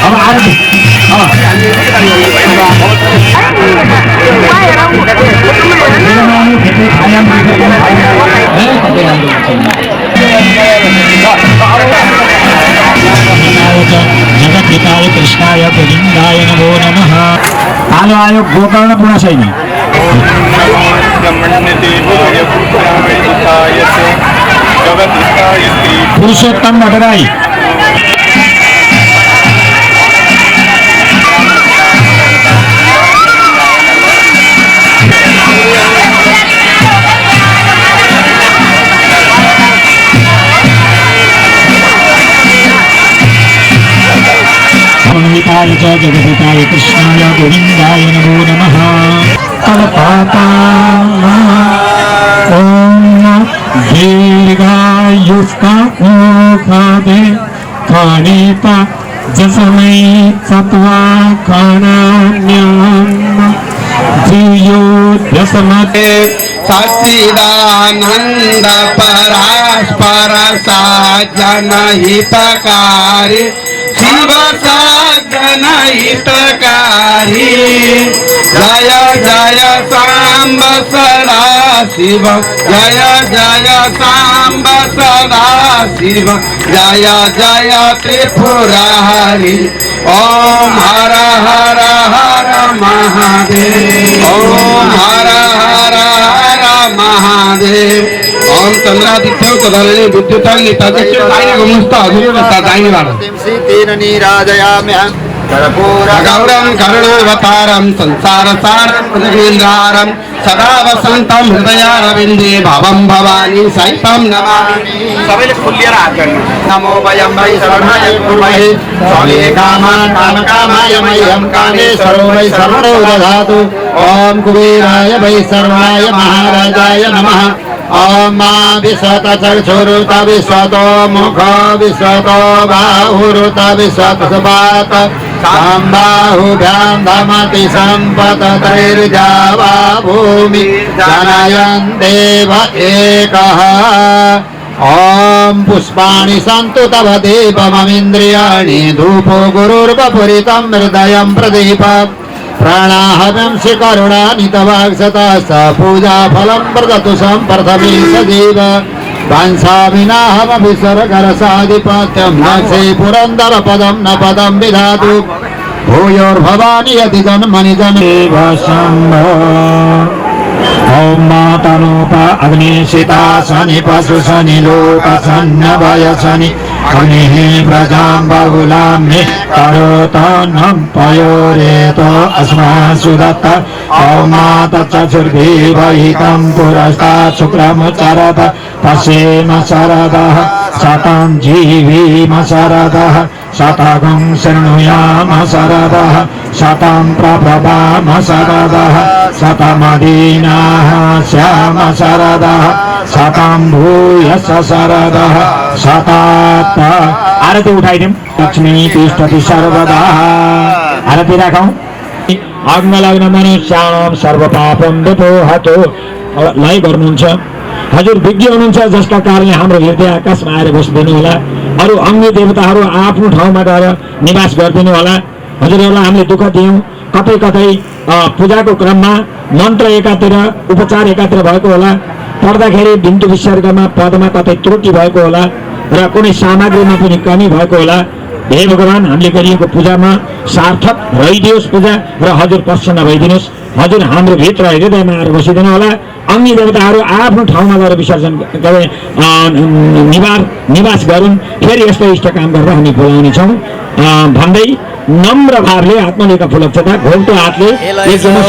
अब आरती जगद्धिताय कृष्णाय गोविन्दाय नमो नमः आलो आयो गोकर्ण पुरा छैन पुरुषोत्तम भट्टराई हिताय च जगदिताय कृष्णाय गोविन्दाय नमो नमः तलपाता ओम दीर्घायुष्का ओखादे खाणीता जसमै सत्वा खाणान्याम् धियो दशमते सच्चिदानंद परास्पर साजन हितकारी शिव साजन हितकारी जय जय सांब सदा शिव जय जय सांब सदा शिव जय जय त्रिपुरारी ओम हर हर हर महादेव ओम हर हर हर महादेव ओम चंद्रादित्य तदलिनी विद्युताग्नि तदस्य दाहिने गुमस्त अधुरता दाहिने वाला तेन नीराजयाम्यहं गौरं करुणावतारं संसारसारं भुजगेन्द्रारं सदा वसन्तं हृदयारविन्दे भवं भवानी सहितं नमामि सबैले खुल्लिएर हात गर्नु नमो वयं वै शरणाय कुर्महे स्वामी कामान् कामकामाय मह्यं कामेश्वरो वै सर्वतो ददातु ओम कुबेराय वै सर्वाय महाराजाय नमः ओम मा विश्वत चक्षुरुत विश्वतो मुख विश्वतो बाहुरुत विश्वत सपात सम्बाहुभ्यां धमति सम्पतैर्जावा भूमि जनयन् देव एकः ओम पुष्पाणि सन्तु तव दीपममिन्द्रियाणि धूपो गुरुर्वपुरितं हृदयं प्रदीप प्राणाहं करुणानि तवाक्षता स पूजा फलं प्रदतु सम्प्रथमे सजीव वंशाविनाहमपि स्वर्गरसाधिपत्यं नक्षे पुरन्दर पदं न पदं विधातु भूयोर्भवानि यदि जन्मनि जन्मेव शम्भो ओम मातनोप अग्निशिता शनि पशु शनि लोक सन्नभय शनि अग्निः प्रजां बहुलां मे करोतनं पयोरेतो अस्मासु दत्त ओम तच्चक्षुर्भिर्वहितं पुरस्तात् शुक्रमुच्चरत पश्येम शरदः शतं जीवीम शरदः शतगं शृणुयाम शरदः शतं प्रभवाम शरदः शतमदीनाः श्याम शरदः शतं भूयस शरदः शतात् आरती उठाइदिउँ लक्ष्मी तिष्ठति सर्वदा आरती राखौँ अग्न लग्न मनुष्याणां सर्वपापं विपोहतु लय गर्नुहुन्छ हजुर विज्ञ हुनुहुन्छ जसका कारणले हाम्रो हृदय आकाशमा आएर बसिदिनु होला। अरू अन्य देवताहरू आफ्नो ठाउँमा गएर निवास गरिदिनु होला। हजुरहरूलाई हामीले दुःख दियौँ, कतै कतै पूजाको क्रममा मन्त्र एकातिर उपचार एकातिर भएको होला, पढ्दाखेरि बिन्दु विसर्गमा पदमा कतै त्रुटि भएको होला र कुनै सामग्रीमा पनि कमी भएको होला। हे भगवान्, हामीले गरिएको पूजामा सार्थक रहिदियोस् पूजा र हजुर प्रसन्न भइदिनुहोस्। हजुर हाम्रो भित्र हृदयमा आएर बसिदिनु होला। अन्य देवताहरू आफ्नो ठाउँमा गएर विसर्जन निवास गरून्। फेरि यस्तो इष्ट काम गरेर हामी बोलाउनेछौँ भन्दै नम्र भावले आत्मलेखा फुलक्षता घोल्टो हातले एकजना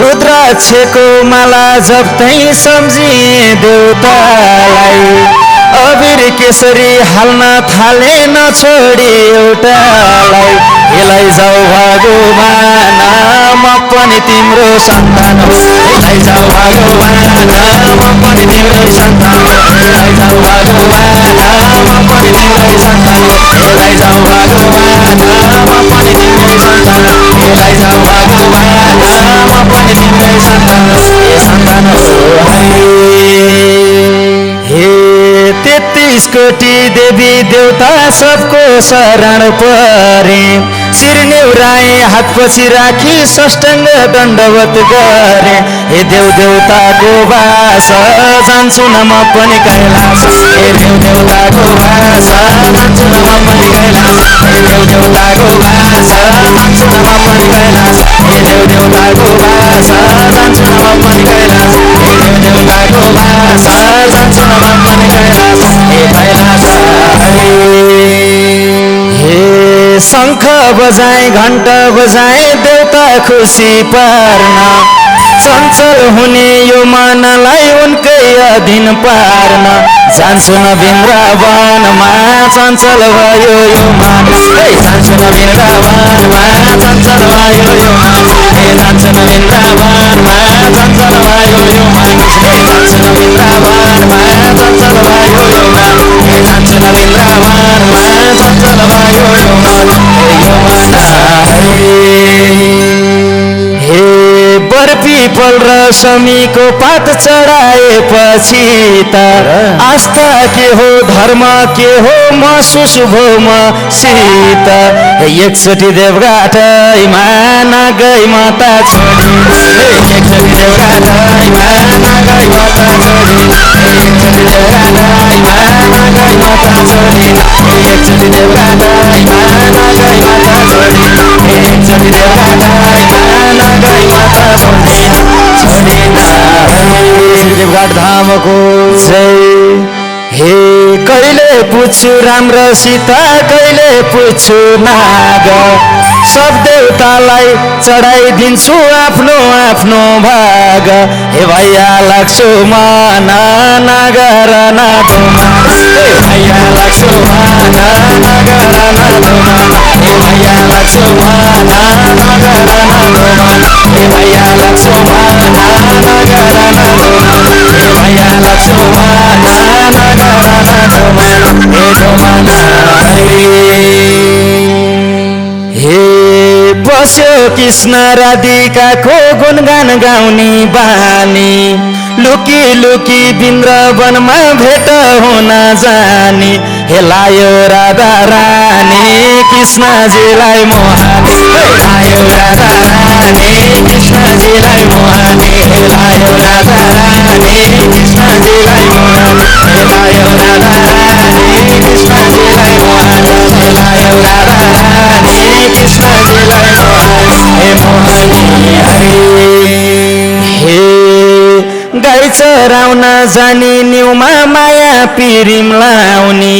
रुद्राक्षको माला जप्तै सम्झिए देउतालाई, अबिर केसरी हाल्न थाले नछोडी एउटालाई। यसलाई जाऊ भगवान म पनि तिम्रो सन्तान हो, यसलाई जाऊ भगवान म पनि तिम्रो सन्तान हो, यसलाई जाऊ भगवान म पनि तिम्रो सन्तान हो, यसलाई जाऊ भगवान म पनि तिम्रो सन्तान हो, यसलाई जाऊ भगवान म पनि तिम्रो सन्तान हो, ए सन्तान हो हे 33 कोटी देवी देवता सबको शरण परे, शिर नेउराए हात पछि राखी सष्टाङ्ग दण्डवत गरे। हे देव देवताको वास जान्छु न म पनि कैलाश, हे देव देवताको वास जान्छु न म पनि कैलाश, हे देव देवताको वास जान्छु न म पनि कैलाश, हे देव देवताको वास जान्छु न म पनि कैलाश, हे देव देवताको वास जान्छु न म पनि कैलाश, हे कैलाश हे शङ्ख बजाए घण्टा बजाए देउता खुसी पार्न, चञ्चल हुने यो मनलाई उनकै अधीन पार्न। जान्छु न वृन्दावनमा चञ्चल भयो यो मन, जान्छु न वृन्दावनमा चञ्चल भयो यो मन, जान्छु न वृन्दावनमा चञ्चल भयो यो मन, जान्छु न वृन्दावनमा चञ्चल भयो यो मन, जान्छु न वृन्दावनमा चञ्चल भयो यो मन, यो मन हे बर पिपल र शमीको पात चढाएपछि त आस्था के हो धर्म के हो महसुस भो म सीत। एकचोटि देवघाटैमा नगई माता छोडी, एकचोटि देवघाटैमा नगई माता छोडी, एकचोटि देवघाटैमा नगई माता छोडी, एकचोटि देवघाटैमा नगई माता छोडी, एकचोटि देवघाटैमा नगई माता छोडी, छोडिन देवघाट धामको जय। हे कहिले पुछु राम्रो सीता कहिले पुछु नाग, सब देवतालाई चढाइदिन्छु आफ्नो आफ्नो भाग। हे भैया लाग्छु मन नगर नदोमा, हे भैया लाग्छु मन नगर नदोमा, हे भैया लाग्छु मन नगर नदोमा, हे भैया लाग्छु मन नगर नदोमा, हे भैया लाग्छु मन नगर नदोमा, हे डोमा हे बस्यो कृष्ण राधिकाको गुणगान गाउने बानी, लुकी लुकी वृन्दावनमा भेट हुन जाने। हे लायो राधा रानी कृष्णजीलाई मोहानी, हे लायो राधा रानी कृष्णजीलाई मोहानी, हे लायो राधा रानी कृष्णजीलाई मोहानी, हे लायो राधा रानी कृष्णजीलाई मोहानी, हे लायो राधा रानी कृष्णजीलाई मोहानी, हे मोहानी हरि। हे गाई चराउन जानी न्युमा माया पिरिम लाउने,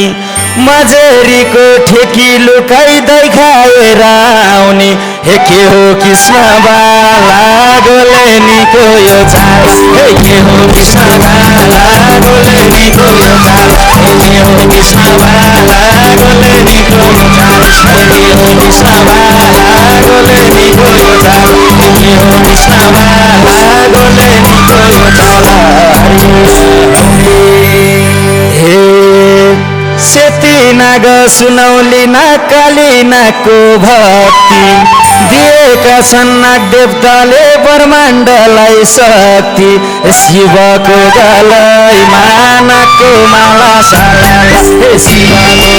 मजरीको ठेकी लुकाइदै खाएर आउने। हे के हो कृष्ण बाला गोलेनीको यो चाल, हे के हो कृष्ण बाला गोलेनीको यो चाल, हे के हो कृष्ण बाला गोलेनीको यो चाल, तिमी हो कृष्णमा गोले निको यो ताल तिमी हो कृष्णमा गोले निको यो ताल हे सेती नाग सुनौली नाकाली नाको भक्ति दिएका छन् नाग देवताले ब्रह्माण्डलाई शक्ति शिवको गलैमा नागको माला साला हे शिवको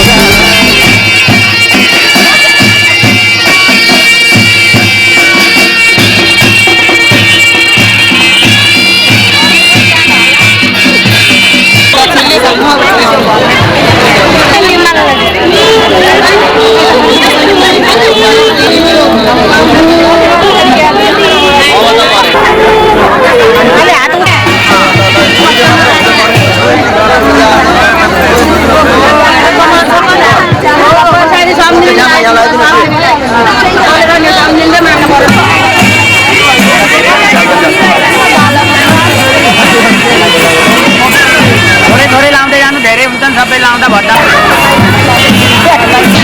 थोरै लाउँदै जानु धेरै हुन्छन् सबै लाउँदा भट्टा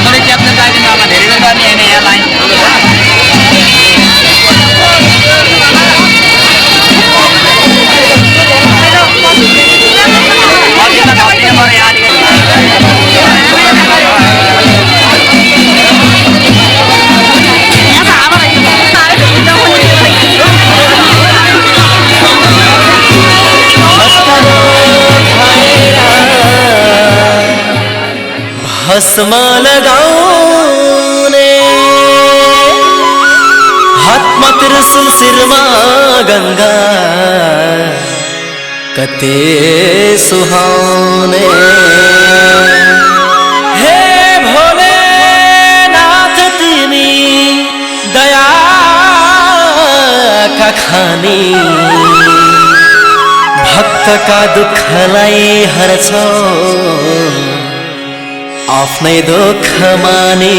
थोरै च्याप्न चाहिदिनु अब धेरै बेर गर्ने होइन यहाँ लाइन भस्म लगाउने हातमा त्रिशूल शिरमा गंगा कते सुहाउने हे भोलेनाथ तिमी दया का खानी भक्तका दुःखलाई हर्छौ आफ्नै दुःख माने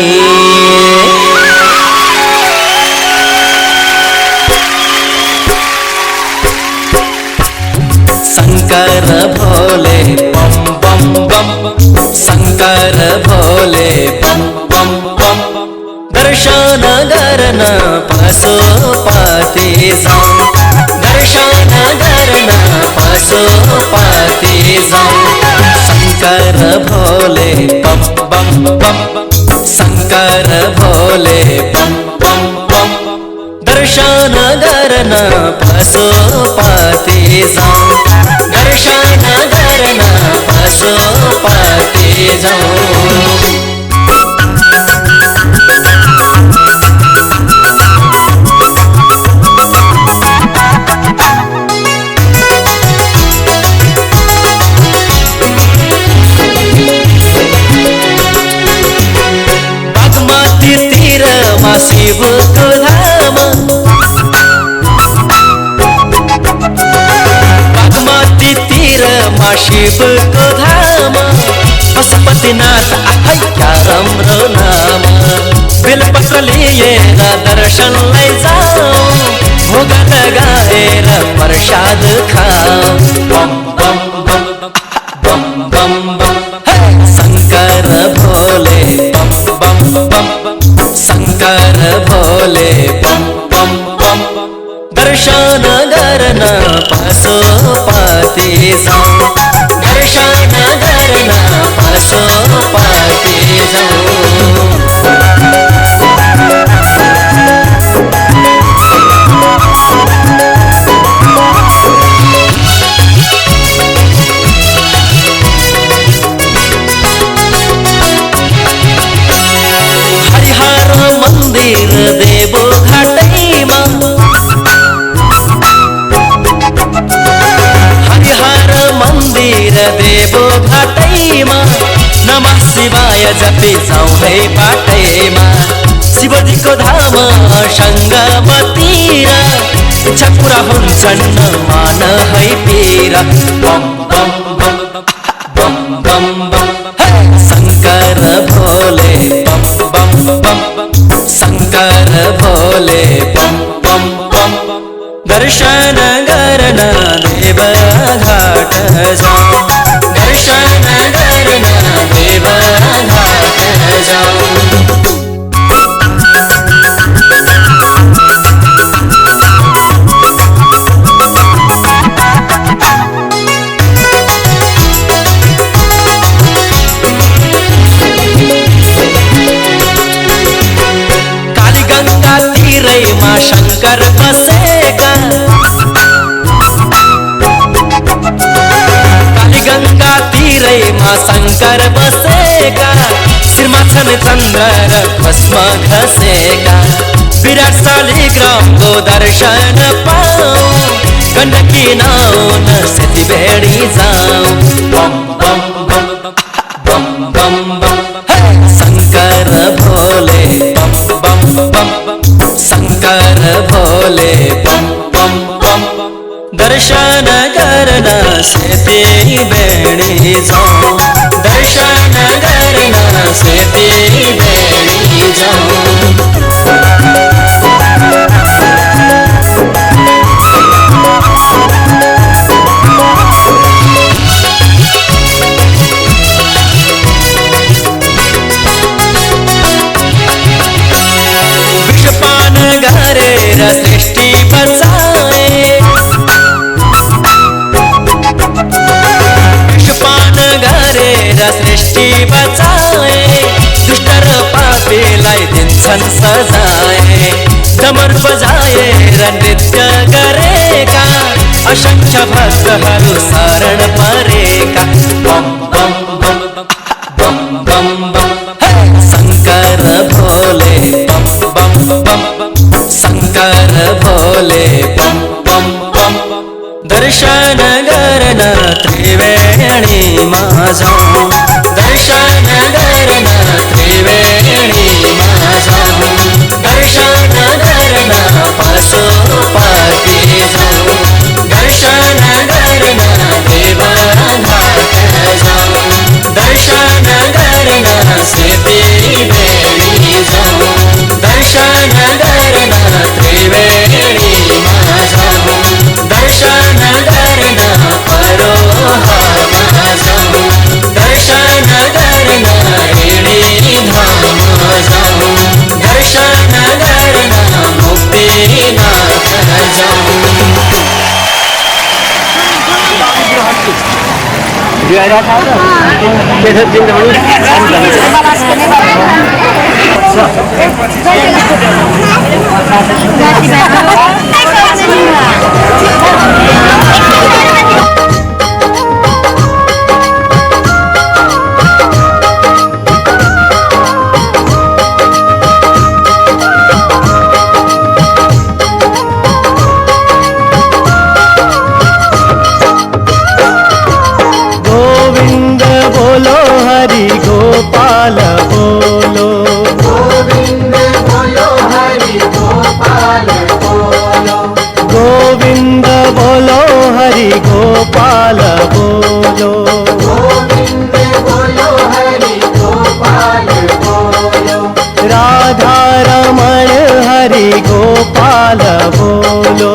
शंकर भोले बम बम बम शंकर भोले बम बम बम दर्शन गर्न पशुपति जाऊं दर्शन गर्न पशुपति जाऊं शंकर भोले बम बम बम शंकर भोले बम बम बम दर्शन गर्न पशुपति जाऊं दर्शन गर्न पशुपति जाऊं शिवको धाम बागमती तीरमा शिवको धाम पशुपतिनाथ आफै क्या राम्रो नाम बेलपत्र लिएर दर्शनलाई जाऊ भोग लगाएर प्रसाद खाऊ बम बम बम बम बम बम शंकर भोले बम बम बम शंकर भोले बम बम बम दर्शन गर्न पशुपति जाऊं दर्शन गर्न पशुपति जाऊं मंदिर देवो घाटैमा हरिहर मंदिर देवो घाटैमा नमः शिवाय जपे जाऊं है बाटैमा शिवजीको धाम संगमतिर इच्छा पूरा हुन्छन् मान है पीरा बम बम बम बम बम बम शंकर भोले बम बम बम शंकर भोले बम बम बम दर्शन गर्न देवघाट जाऊं दर्शन गर्न देवघाट जाऊं शालिग्रामको दर्शन पाऊ गण्डकी नाउन सेती भेडी जाऊ बम बम बम बम बम बम हे शङ्कर भोले बम बम बम शङ्कर भोले बम बम बम दर्शन गर्न सेती भेडी जाऊ दर्शन गर्न सेती भेडी जाऊ सृष्टि बचाए विषपान गरेर सृष्टि बचाए दुष्ट र पापीलाई दिन्छन् सजाए डमर बजाएर नृत्य गरेका असंख्य भक्तहरू शरण परेका बम बम बम बम बम बम हे शङ्कर भोले बम बम बम शङ्कर भोले बम बम बम दर्शन गर्न त्रिवेणीमा जाऊ दर्शन गर्न त्रिवेणीमा जाऊ दर्शन गर्न पशुपति जाऊ दर्शन गर्न देवघाट जाऊ दर्शन गर्न सेती भेडी जाऊ दर्शन गर्न त्रिवेणीमा जाऊ दर्शन गर्न परोहामा जाऊ दर्शन गर्न ऋणीधाम जाऊ दर्शन गर्न मुक्तिनाथ जाऊ गोविंद बोलो हरि गोपाल बोलो गोविंद बोलो हरि गोपाल बोलो गोविंद बोलो हरि गोपाल बोलो गोविंद बोलो हरि गोपाल बोलो राधा रमण हरि गोपाल बोलो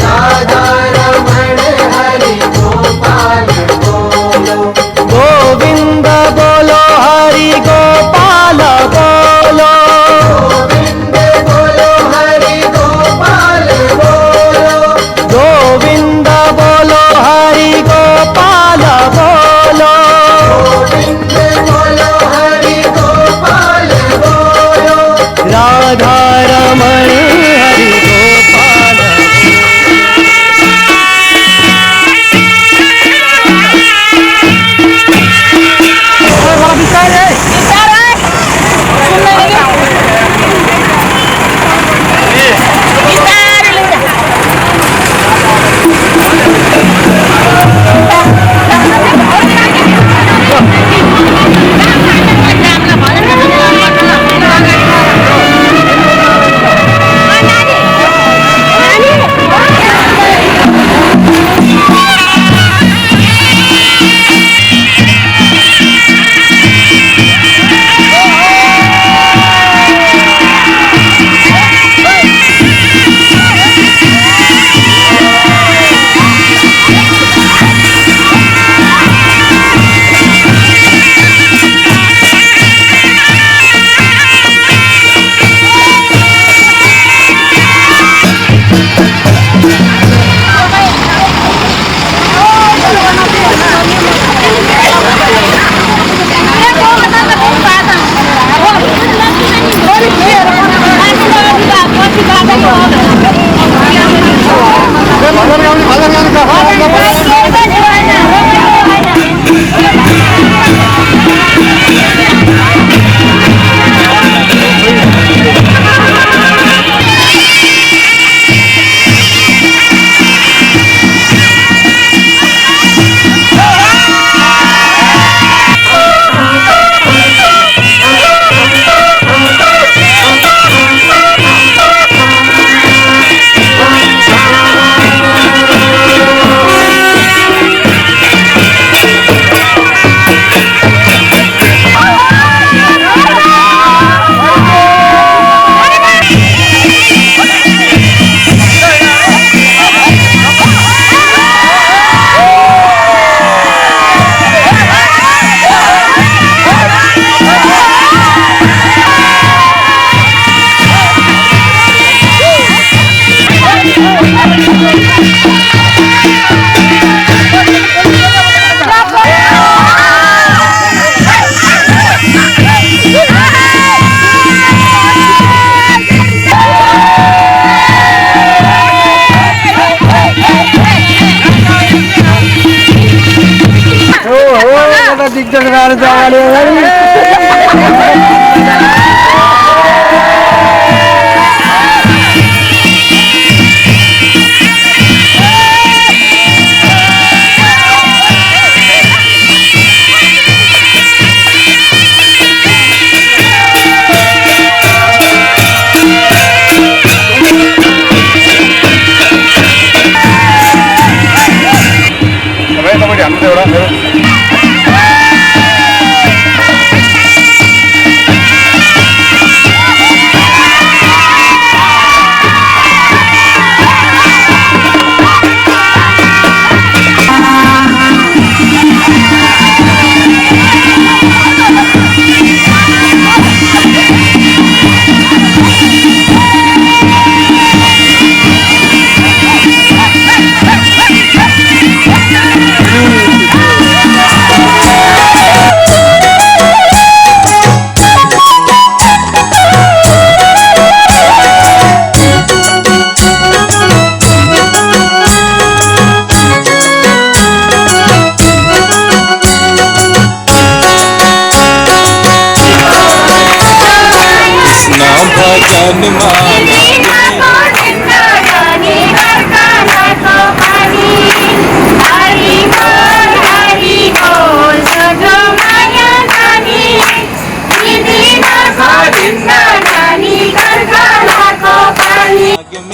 राधा रमण हरि गोपाल बोलो गोविंद बोलो हरि गोपाल बोलो गोविंद बोलो हरि गोपाल बोलो गोविंद बोलो हरि गोपाल बोलो गोविंद बोलो हरि गोपाल बोलो राधा रमण हरि गोपाल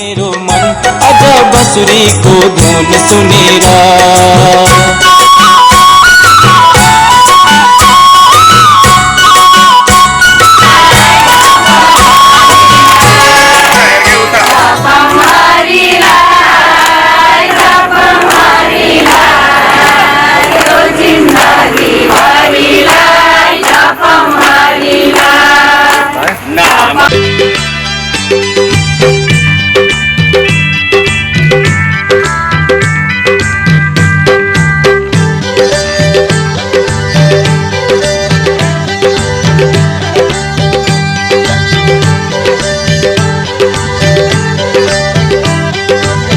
मेरो मन अझ बसुरीको धुन सुनेर